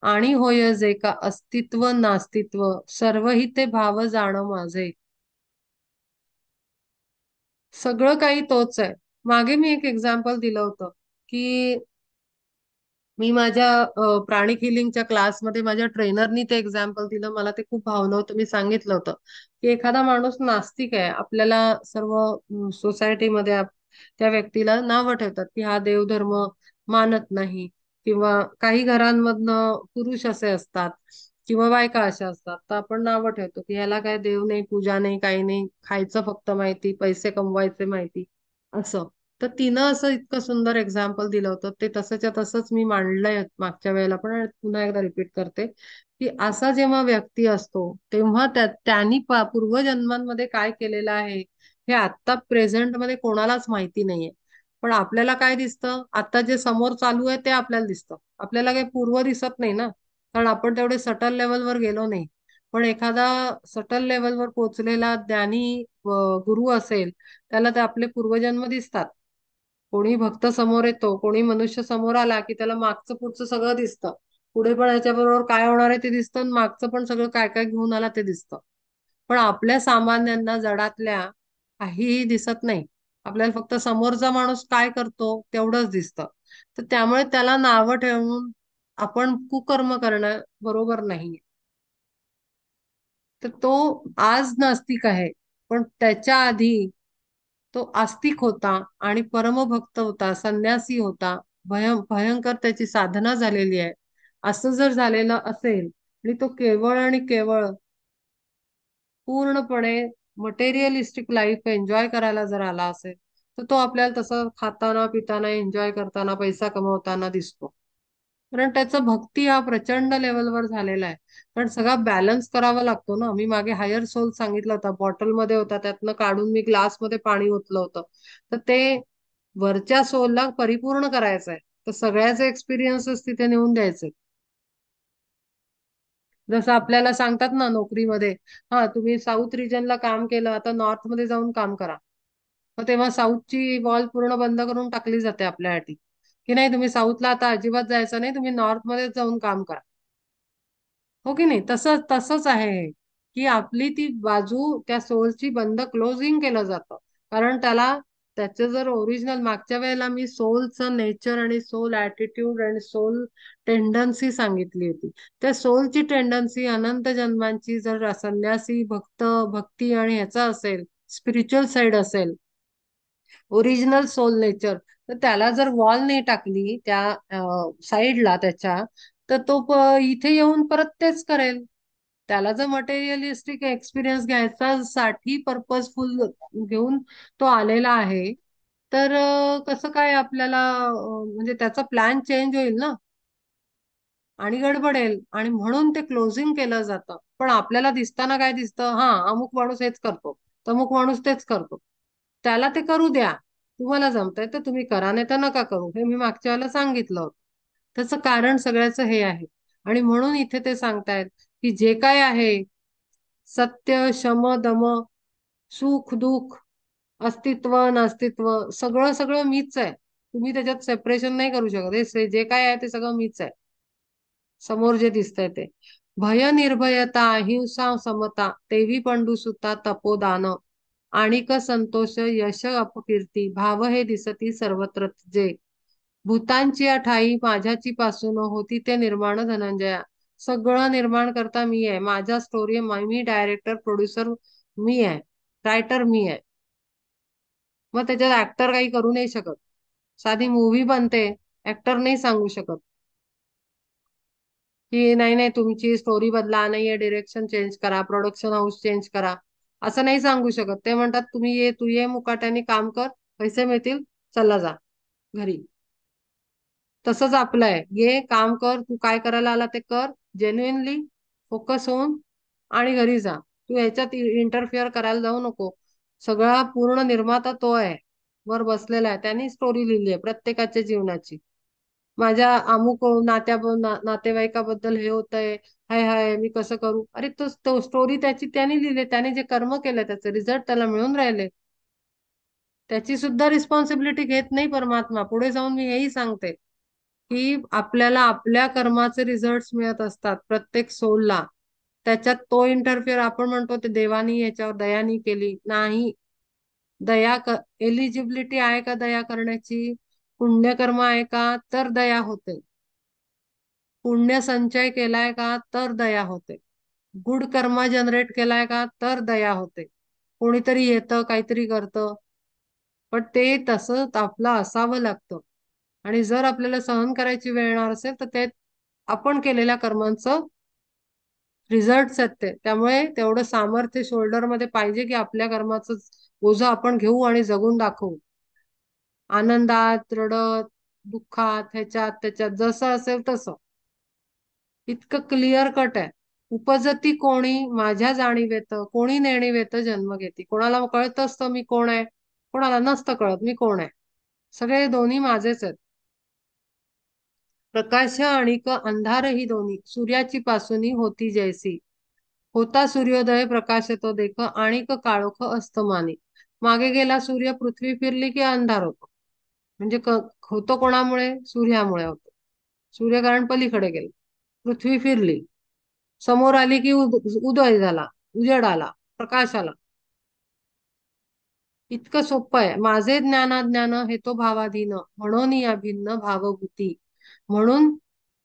आणि होय जे का अस्तित्व नास्तित्व, सर्वही ते भाव जाण माझे. सगळं काही तोच आहे. मागे मी एक एक्झाम्पल दिलं होतं की मी माझ्या प्राणिक हिलिंगच्या क्लासमध्ये माझ्या ट्रेनरनी ते एक्झाम्पल दिलं, मला ते खूप भावलं होतं. मी सांगितलं होतं की एखादा माणूस नास्तिक आहे, आपल्याला सर्व सोसायटीमध्ये त्या व्यक्तीला नावं ठेवतात की हा देवधर्म मानत नाही, किंवा काही घरांमधनं पुरुष असे असतात किंवा बायका अशा असतात, तर आपण नावं ठेवतो की ह्याला काय देव नाही, पूजा नाही, काही नाही, खायचं फक्त माहिती, पैसे कमवायचे माहिती, असं. तर तिनं असं इतकं सुंदर एक्झाम्पल दिलं होतं, ते तसंच्या तसंच मी मांडलंय मागच्या वेळेला पण, आणि पुन्हा एकदा रिपीट करते की असा जेव्हा व्यक्ती असतो तेव्हा त्यांनी पूर्वजन्मांमध्ये काय केलेलं आहे हे आता प्रेझेंट मध्ये कोणालाच माहिती नाहीये. पण आपल्याला काय दिसतं, आता जे समोर चालू आहे ते आपल्याला दिसतं, आपल्याला काही पूर्व दिसत नाही ना, कारण आपण तेवढे सटल लेवलवर गेलो नाही. पण एखादा सटल लेवलवर पोहोचलेला ज्ञानी गुरु असेल, त्याला ते आपले पूर्वजन्म दिसतात. कोणी भक्त समोर येतो, कोणी मनुष्य समोर आला की त्याला मागचं पुढचं सगळं दिसतं, पुढे पण याच्याबरोबर काय होणार आहे ते दिसतं, आणि मागचं पण सगळं काय काय घेऊन आला ते दिसतं. पण आपल्या सामान्यांना जडातल्या काहीही दिसत नाही. आपल्याला फक्त समोरचा माणूस काय करतो तेवढंच दिसतं. तर त्यामुळे त्याला नावं ठेवून आपण कुकर्म करणं बरोबर नाही. तर तो आज नास्तिक आहे, पण त्याच्या आधी तो आस्तिक होता आणि परमभक्त होता, संन्यासी होता. भयंकर त्याची साधना झालेली आहे. असं जर झालेलं असेल आणि तो केवळ आणि केवळ पूर्णपणे मटेरियलिस्टिक लाईफ एन्जॉय करायला जर आला असेल, तर तो आपल्याला तसं खाताना पिताना एन्जॉय करताना पैसा कमवताना दिसतो. कारण त्याचं भक्ती हा प्रचंड लेवलवर झालेला आहे. कारण सगळा बॅलन्स करावा लागतो ना. मी मागे हायर सोल सांगितलं होता, बॉटलमध्ये होता, त्यातनं काढून मी ग्लासमध्ये पाणी ओतलं होतं. तर ते वरच्या सोलला परिपूर्ण करायचं आहे. तर सगळ्याचे एक्सपिरियन्सेस तिथे नेऊन द्यायचे. जसं आपल्याला सांगतात ना नोकरीमध्ये, हा तुम्ही साऊथ रिजनला काम केलं, आता नॉर्थ मध्ये जाऊन काम करा. मग तेव्हा साऊथची वॉल पूर्ण बंद करून टाकली जाते आपल्यासाठी, की नाही तुम्ही साऊथला आता अजिबात जायचं नाही, तुम्ही नॉर्थ मध्ये जाऊन काम करा. हो की नाही? तसंच तसंच आहे हे, की आपली ती बाजू त्या सोलची बंद क्लोजिंग केलं जातं. कारण त्याचं जर ओरिजिनल मागच्या वेळेला मी सोलचं नेचर आणि सोल ऍटिट्यूड आणि सोल टेंडन्सी सांगितली होती. त्या सोलची टेंडन्सी अनंत जन्मांची जर संन्यासी भक्ती आणि ह्याचा असेल, स्पिरिच्युअल साइड असेल, ओरिजिनल सोल नेचर, तर त्याला जर वॉल नाही टाकली त्या साईडला त्याच्या, तर तो इथे येऊन परत तेच करेल. त्याला जर मटेरियलिस्टिक एक्सपिरियन्स घ्यायचा साठी पर्पजफुल घेऊन तो आलेला आहे, तर कसं काय आपल्याला म्हणजे त्याचा प्लॅन चेंज होईल ना आणि गडबडेल, आणि म्हणून ते क्लोजिंग केलं जातं. पण आपल्याला दिसताना काय दिसतं, हा अमुक माणूस हेच करतो, तमुक माणूस तेच करतो. त्याला ते करू द्या. तुम्हाला जमतंय तर तुम्ही करा, नाही तर नका करू. हे मी मागच्या वेळेला सांगितलं होतं. त्याचं कारण सगळ्याचं हे आहे. आणि म्हणून इथे ते सांगतायत की जे काय आहे, सत्य शम दम, सुख दुःख, अस्तित्व नास्तित्व, सगळं सगळं मीच आहे. तुम्ही त्याच्यात सेपरेशन नाही करू शकत. हे जे काय आहे ते सगळं मीच आहे. समोर जे दिसतंय ते भय निर्भयता अहिंसा समता तेवी पंडुसुता तपोदान आणिक संतोष यश अपकीर्ती भाव हे दिसती सर्वत्र जे भूतांची ठाई माझ्याची पासून होती ते निर्माण धनंजया. सगळं निर्माण करता मी आहे. माझ्या स्टोरी मी डायरेक्टर प्रोड्युसर मी आहे. रायटर मी आहे. मग त्याच्यात ऍक्टर काही करू नाही शकत. साधी मूव्ही बनते, ऍक्टर नाही सांगू शकत की नाही नाही तुमची स्टोरी बदला, नाहीये डिरेक्शन चेंज करा, प्रोडक्शन हाऊस चेंज करा. असं नाही सांगू शकत. ते म्हणतात तू ये मुकाट्याने काम कर, पैसे मिळतील, चला जा घरी. तसंच आपलं आहे, ये काम कर, तू काय करायला आला ते कर, जेन्युइनली फोकस होऊन आणि घरी जा. तू ह्याच्यात इंटरफिअर करायला जाऊ नको. सगळा पूर्ण निर्माता तो आहे, वर बसलेला आहे. त्यांनी स्टोरी लिहिली आहे प्रत्येकाच्या जीवनाची. माझ्या अमुक नातेवाईकाबद्दल हे होतंय, हाय हाय मी कसं करू, अरे तो स्टोरी त्याने लिहिली, त्याने जे कर्म केलं त्याचे रिझल्ट त्याला मिळून राहिले. त्याची सुद्धा रिस्पॉन्सिबिलिटी घेत नाही परमात्मा. पुढे जाऊन मी हेही सांगते की आपल्याला आपल्या कर्माचे रिझल्ट मिळत असतात प्रत्येक सोलला. त्याच्यात तो इंटरफिअर, आपण म्हणतो ते देवानी याच्यावर दयानी केली नाही. एलिजिबिलिटी आहे का दया करण्याची? पुण्यकर्म आहे का तर दया होते. पुण्य संचय केलाय का तर दया होते. गुड कर्म जनरेट केलाय का तर दया होते. कोणीतरी येतं काहीतरी करतं, पण ते तसं आपलं असावं लागतं. आणि जर आपल्याला सहन करायची वेळ येणार असेल तर ते आपण केलेल्या कर्मांचं रिझल्ट आहेत ते. त्यामुळे तेवढं सामर्थ्य शोल्डर मध्ये पाहिजे की आपल्या कर्माचं ओझं आपण घेऊ आणि जगून दाखवू. आनंदात, रडत, दुःखात, ह्याच्यात त्याच्यात जसं असेल तसं. इतकं क्लिअर कट आहे. उपजती कोणी माझ्या जाणीवेत, कोणी नेणीवेत जन्म घेती. कोणाला कळत असतं मी कोण आहे, कोणाला नसतं कळत मी कोण आहे. सगळे दोन्ही माझेच आहेत. प्रकाश आणि अंधार ही दोन्ही सूर्याची पासूनी होती जैसी. होता सूर्योदय प्रकाश तो देख आणिक काळोख अस्तमानी. मागे गेला सूर्य, पृथ्वी फिरली की अंधार होतो. म्हणजे होतो कोणामुळे? सूर्यामुळे होतो. सूर्यकिरण पलीकडे गेले, पृथ्वी फिरली, समोर आली की उदय झाला, उजेड आला, प्रकाश आला. इतकं सोपं आहे. माझे ज्ञानाज्ञान हे तो भावाधीन म्हणून या भिन्न भावभूती. म्हणून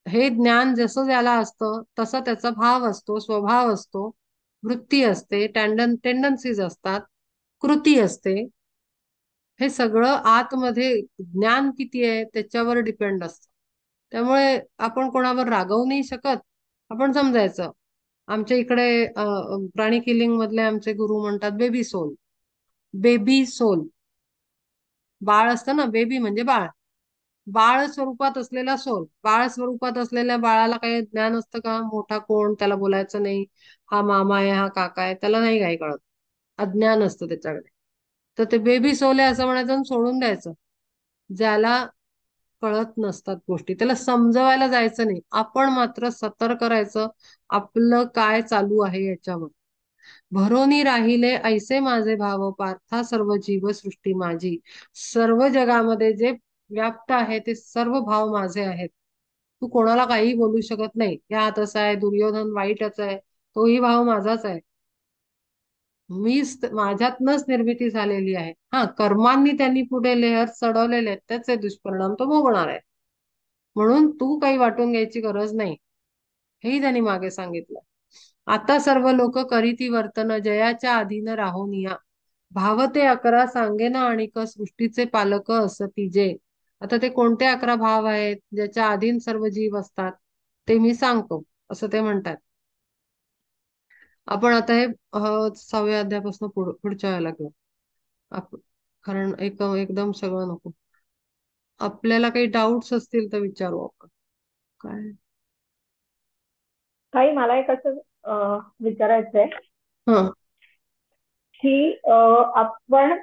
हे ज्ञान जसं ज्याला असतं तसं त्याचा भाव असतो, स्वभाव असतो, वृत्ती असते, टेंडन्सीज असतात, कृती असते. हे सगळं आतमध्ये ज्ञान किती आहे त्याच्यावर डिपेंड असतं. त्यामुळे आपण कोणावर रागवू नाही शकत. आपण समजायचं आमच्या इकडे प्राणी किलिंग मधले आमचे गुरु म्हणतात बेबी सोल. बेबी सोल, बाळ असतं ना, बेबी म्हणजे बाळ. बाळ स्वरूपात असलेला सोल. बाळ स्वरूपात असलेल्या बाळाला काही ज्ञान असतं का? मोठा कोण, त्याला बोलायचं नाही, हा मामा आहे, हा काका आहे, त्याला नाही काही कळत. अज्ञान असतं त्याच्याकडे. तर ते बेबी सोल आहे असं म्हणायचं आणि सोडून द्यायचं. ज्याला कळत नसतात गोष्टी त्याला समजवायला जायचं नाही. आपण मात्र सतर्क करायचं आपलं काय चालू आहे याच्यावर. भरोनी राहिले ऐसे माझे भाव पार्था सर्व जीवसृष्टी माझी. सर्व जगामध्ये जे व्याप्त आहे ते सर्व भाव माझे आहेत. तू कोणाला काही बोलू शकत नाही, या तसा आहे, दुर्योधन वाईटच आहे, तोही भाव माझाच आहे. माझ्यातनच निर्मिती झालेली आहे. हा, कर्मांनी त्यांनी पुढे लेहर चढवलेले आहेत, त्याचे दुष्परिणाम तो भोगणार आहे. म्हणून तू काही वाटून घ्यायची गरज नाही, हेही त्यांनी मागे सांगितलं. आता सर्व लोक करीती वर्तन जयाच्या अधीन राहोनिया. भाव ते 11 सांगेना आणि सृष्टीचे पालक असती जे. आता ते कोणते 11 भाव आहेत ज्याच्या अधीन सर्व जीव असतात ते मी सांगतो, असं ते म्हणतात. आपण आता हे 6व्या अध्यायापासून पुढच्या वेळेला घेऊ. आप- कारण एकदम सगळं नको. आपल्याला काही डाऊट्स असतील तर विचारू आपण. काय? काही मला एक असं विचारायचंय हं. की आपण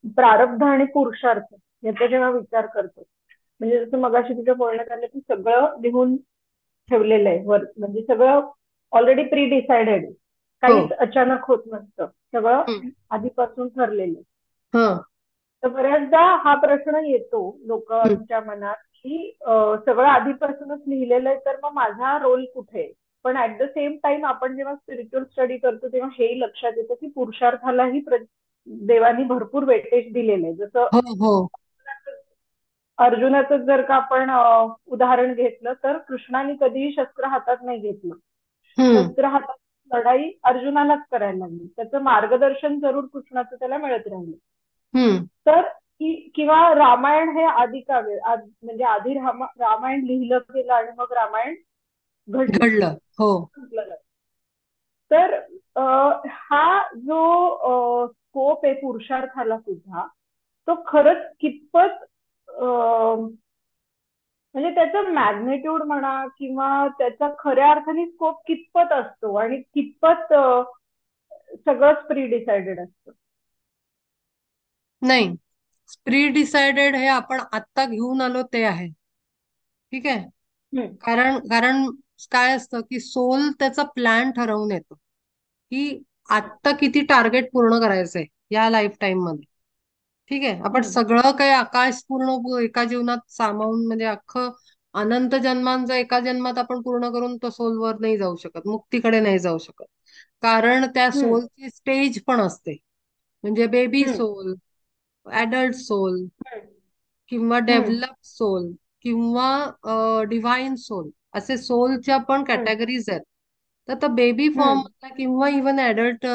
प्रारब्ध आणि पुरुषार्थ याचा जेव्हा विचार करतो, म्हणजे जसं मगाशी तुझ्या बोलण्यात आलं की सगळं लिहून ठेवलेलं आहे वर, म्हणजे सगळं ऑलरेडी प्री डिसाइडेड, हो. काहीच अचानक होत नसतं, सगळं हं. आधीपासून ठरलेलं आहे. हं. तर बऱ्याचदा हा प्रश्न येतो हं. लोकांच्या मनात की सगळं आधीपासूनच लिहिलेलं आहे तर मग माझा रोल कुठे. पण ऍट द सेम टाइम आपण जेव्हा स्पिरिच्युअल स्टडी करतो तेव्हा हेही लक्षात येतं की पुरुषार्थालाही देवानी भरपूर वेटेज दिलेलं आहे. जसं हो. हो. अर्जुनाचं जर का आपण उदाहरण घेतलं तर कृष्णाने कधीही शस्त्र हातात नाही घेतलं. हं. शस्त्र हातात लढाई अर्जुनालाच करायला लागली, त्याचं मार्गदर्शन जरूर कृष्णाचं त्याला मिळत राहिलं. हं. तर किंवा रामायण हे आदिकाव्य म्हणजे आधी रामायण लिहिलं गेलं आणि मग रामायण घडलं घडलं. हो. संपलं जातं. तर हा जो स्कोप आहे पुरुषार्थाला सुद्धा, तो खरंच कितपत म्हणजे त्याचं मॅग्नेट्यूड म्हणा किंवा त्याचा खऱ्या अर्थाने स्कोप कितपत असतो आणि कितपत सगळंच प्री डिसाइडेड असतं. नाही, प्री डिसाइडेड हे आपण आत्ता घेऊन आलो ते आहे. ठीक आहे. हम्म, कारण कारण काय असतं की सोल त्याचा प्लॅन ठरवून येतो की आत्ता किती टार्गेट पूर्ण करायचंय या लाईफ टाईम मध्ये. ठीक आहे. आपण हम्म, सगळं काही आकाश पूर्ण एका जीवनात सामावून म्हणजे अख्खं अनंत जन्मांचं एका जन्मात आपण पूर्ण करून तो सोलवर नाही जाऊ शकत, मुक्तीकडे नाही जाऊ शकत. कारण त्या हम्म, सोलची स्टेज पण असते. म्हणजे बेबी हम्म, सोल, ऍडल्ट सोल, हम्म, किंवा हम्म, डेव्हलप सोल, किंवा डिव्हाइन सोल, असे सोलच्या पण हम्म, कॅटेगरीज आहेत. तर बेबी फॉर्म हम्म, मधला किंवा इवन ऍडल्ट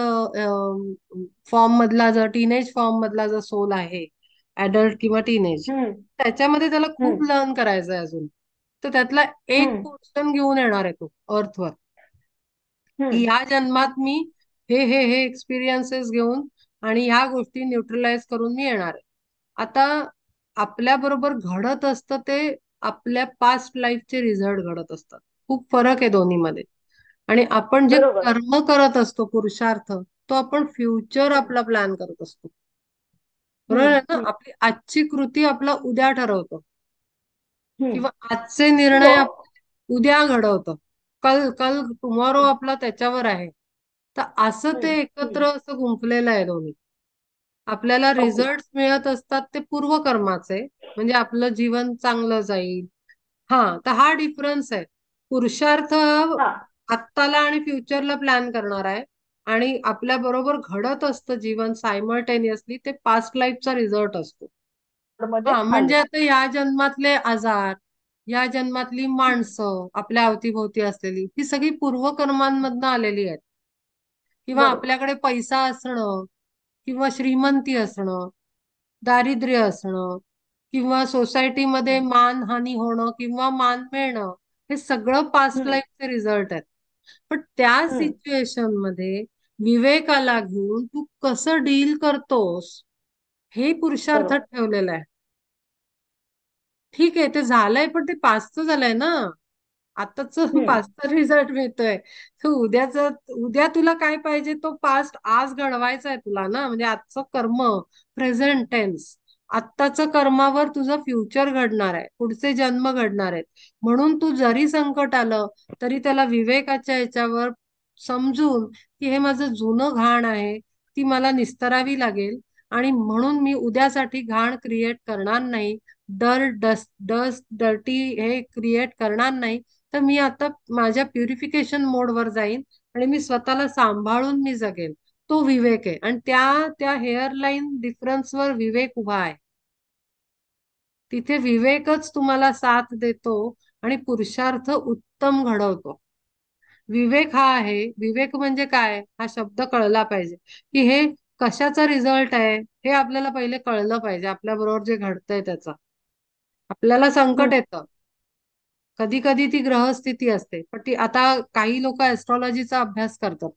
फॉर्म मधला जर टीनेज फॉर्म मधला जर सोल आहे, ऍडल्ट किंवा टीनेज, हम्म, त्याच्यामध्ये त्याला खूप हम्म, लर्न करायचं आहे अजून. तर त्यातला एक हम्म, पोर्शन घेऊन येणार आहे तो अर्थवर, की हम्म, ह्या जन्मात मी हे एक्सपिरियन्सेस घेऊन आणि ह्या गोष्टी न्यूट्रलाइज करून मी येणार आहे. आता आपल्या बरोबर घडत असतं ते आपल्या पास्ट लाईफचे रिझल्ट घडत असतात. खूप फरक आहे दोन्हीमध्ये. आणि आपण जे बरोबर. कर्म करत असतो पुरुषार्थ, तो आपण फ्युचर हम्म, आपला प्लॅन करत असतो. बरोबर हम्म, आहे ना? हम्म, आपली आजची कृती आपला उद्या ठरवतो, हम्म. किंवा आजचे हो. निर्णय उद्या घडवतं. कल कल टुमॉरो हम्म, आपला त्याच्यावर आहे. तर असं हम्म, ते हम्म. एकत्र असं गुंफलेलं आहे दोन्ही. आपल्याला ओके. रिझल्ट मिळत असतात ते पूर्वकर्माचे, म्हणजे आपलं जीवन चांगलं जाईल. हा, तर हा डिफरन्स आहे. पुरुषार्थ हा. आत्ताला आणि फ्युचरला प्लॅन करणार आहे, आणि आपल्या बरोबर घडत असतं जीवन सायमल्टेनियसली, ते पास्ट लाईफचा रिझल्ट असतो. मध्ये हा, म्हणजे आले. आता या जन्मातले आजार, या जन्मातली माणसं आपल्या अवतीभोवती असलेली, ही सगळी पूर्वकर्मांमधनं आलेली आहेत. किंवा बरोबर. आपल्याकडे पैसा असणं, किंवा श्रीमंती असणं, दारिद्र्य असणं, किंवा सोसायटीमध्ये हम्म. मानहानी होणं किंवा मान मिळणं, हे सगळं पास्ट हम्म. लाईफचे रिझल्ट आहेत. पण त्या हम्म. सिच्युएशन मध्ये विवेकाला घेऊन तू कसं डील करतोस, हे पुरुषार्थात बरोबर. ठेवलेलं आहे. ठीक आहे, ते झालंय, पण ते पास्टचं झालंय ना. आताच हम्म. पास्टचा रिझल्ट मिळतोय. तर उद्या तुला काय पाहिजे, तो पास्ट आज घडवायचा आहे तुला ना. म्हणजे आजचं कर्म, प्रेझेंट टेन्स, आत्ताचं कर्मावर तुझं फ्युचर घडणार आहे, पुढचे जन्म घडणार आहेत. म्हणून तू जरी संकट आलं तरी त्याला विवेकाच्या याच्यावर समजून, की हे माझं जुनं घाण आहे, ती मला निस्तरावी लागेल, आणि म्हणून मी उद्यासाठी घाण क्रिएट करणार नाही, डस्ट डर्टी हे क्रिएट करणार नाही. तर मी आता माझ्या प्युरिफिकेशन मोडवर जाईन आणि मी स्वतःला सांभाळून मी जगेन. तो विवेक आहे, आणि त्या त्या हेअरलाईन डिफरन्सवर विवेक उभा आहे. तिथे विवेकच तुम्हाला साथ देतो आणि पुरुषार्थ उत्तम घडवतो. विवेक हा आहे. विवेक म्हणजे काय, हा शब्द कळला पाहिजे, की हे कशाचा रिझल्ट आहे, हे आपल्याला पहिले कळलं पाहिजे. आपल्या बरोबर जे घडतंय त्याचा, आपल्याला संकट हम्म. येतं, कधी कधी ती ग्रहस्थिती असते, पण ती आता काही लोक ऍस्ट्रॉलॉजीचा अभ्यास करतात.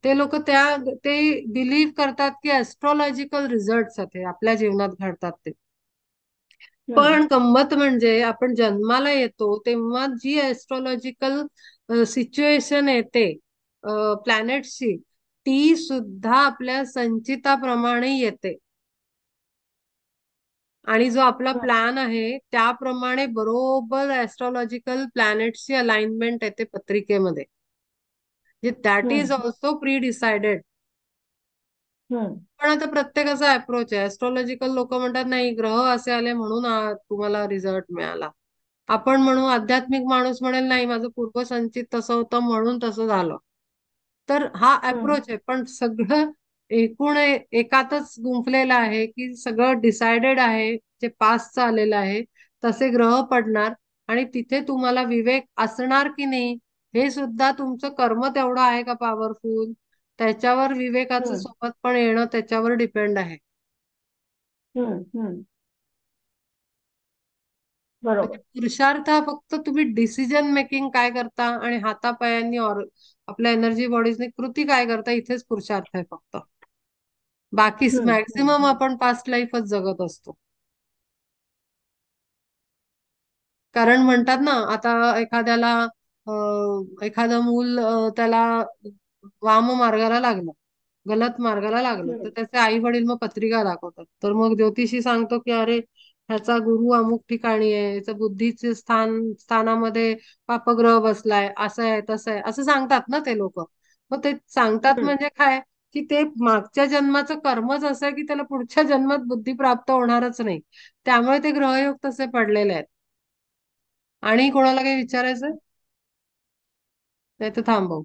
ते लोक ते बिलीव्ह करतात की ऍस्ट्रॉलॉजिकल रिझल्ट हे आपल्या जीवनात घडतात ते. हम्म. पण गंमत म्हणजे आपण जन्माला येतो तेव्हा जी ऍस्ट्रॉलॉजिकल सिच्युएशन येते प्लॅनेटची, ती सुद्धा आपल्या संचिताप्रमाणे येते. आणि जो आपला हम्म. प्लॅन आहे त्याप्रमाणे बरोबर ऍस्ट्रॉलॉजिकल प्लॅनेटची अलाइनमेंट येते पत्रिकेमध्ये. दॅट इज हम्म. Also pre decided. हम्म. पण आता प्रत्येकाचा अप्रोच आहे. ऍस्ट्रॉलॉजिकल लोक म्हणतात नाही, ग्रह असे आले म्हणून तुम्हाला रिझल्ट मिळाला. आपण म्हणू, आध्यात्मिक माणूस म्हणेल नाही, माझं पूर्वसंचित तसं होतं म्हणून तसं झालं. तर हा हम्म. अप्रोच आहे, पण सगळं एकूण एकातच गुंफलेलं आहे, की सगळं डिसाइडेड आहे. जे पास्ट आलेलं आहे तसे ग्रह पडणार, आणि तिथे तुम्हाला विवेक असणार की नाही, हे सुद्धा तुमचं कर्म तेवढं आहे का पॉवरफुल, त्याच्यावर विवेकाचं हम्म. सोबत पण येणं त्याच्यावर डिपेंड आहे. हम्म. हम्म. म्हणजे बरोबर. पुरुषार्थ हा फक्त तुम्ही डिसिजन मेकिंग काय करता आणि हातापायांनी और आपल्या एनर्जी बॉडीजने कृती काय करता, इथेच पुरुषार्थ आहे फक्त. बाकी हम्म. हम्म. मॅक्सिमम आपण पास्ट लाईफच जगत असतो. कारण म्हणतात ना, आता एखाद्याला एखादं मूल त्याला वाम मार्गाला लागलं, गलत मार्गाला लागलं, तर हम्म. त्याचे आई वडील मग पत्रिका दाखवतात. तर मग ज्योतिषी सांगतो की अरे, ह्याचा गुरु अमुक ठिकाणी आहे, ह्याचं बुद्धीचे स्थानामध्ये पापग्रह बसलाय, असं आहे तसं आहे, असं सांगतात ना ते लोक. मग ते सांगतात हम्म. म्हणजे काय, की ते मागच्या जन्माचं कर्मच असं आहे की त्याला पुढच्या जन्मात बुद्धी प्राप्त होणारच नाही. त्यामुळे ते ग्रहयोग तसे पडलेले आहेत. आणि कोणाला काही विचारायचं, नाही तर थांबव.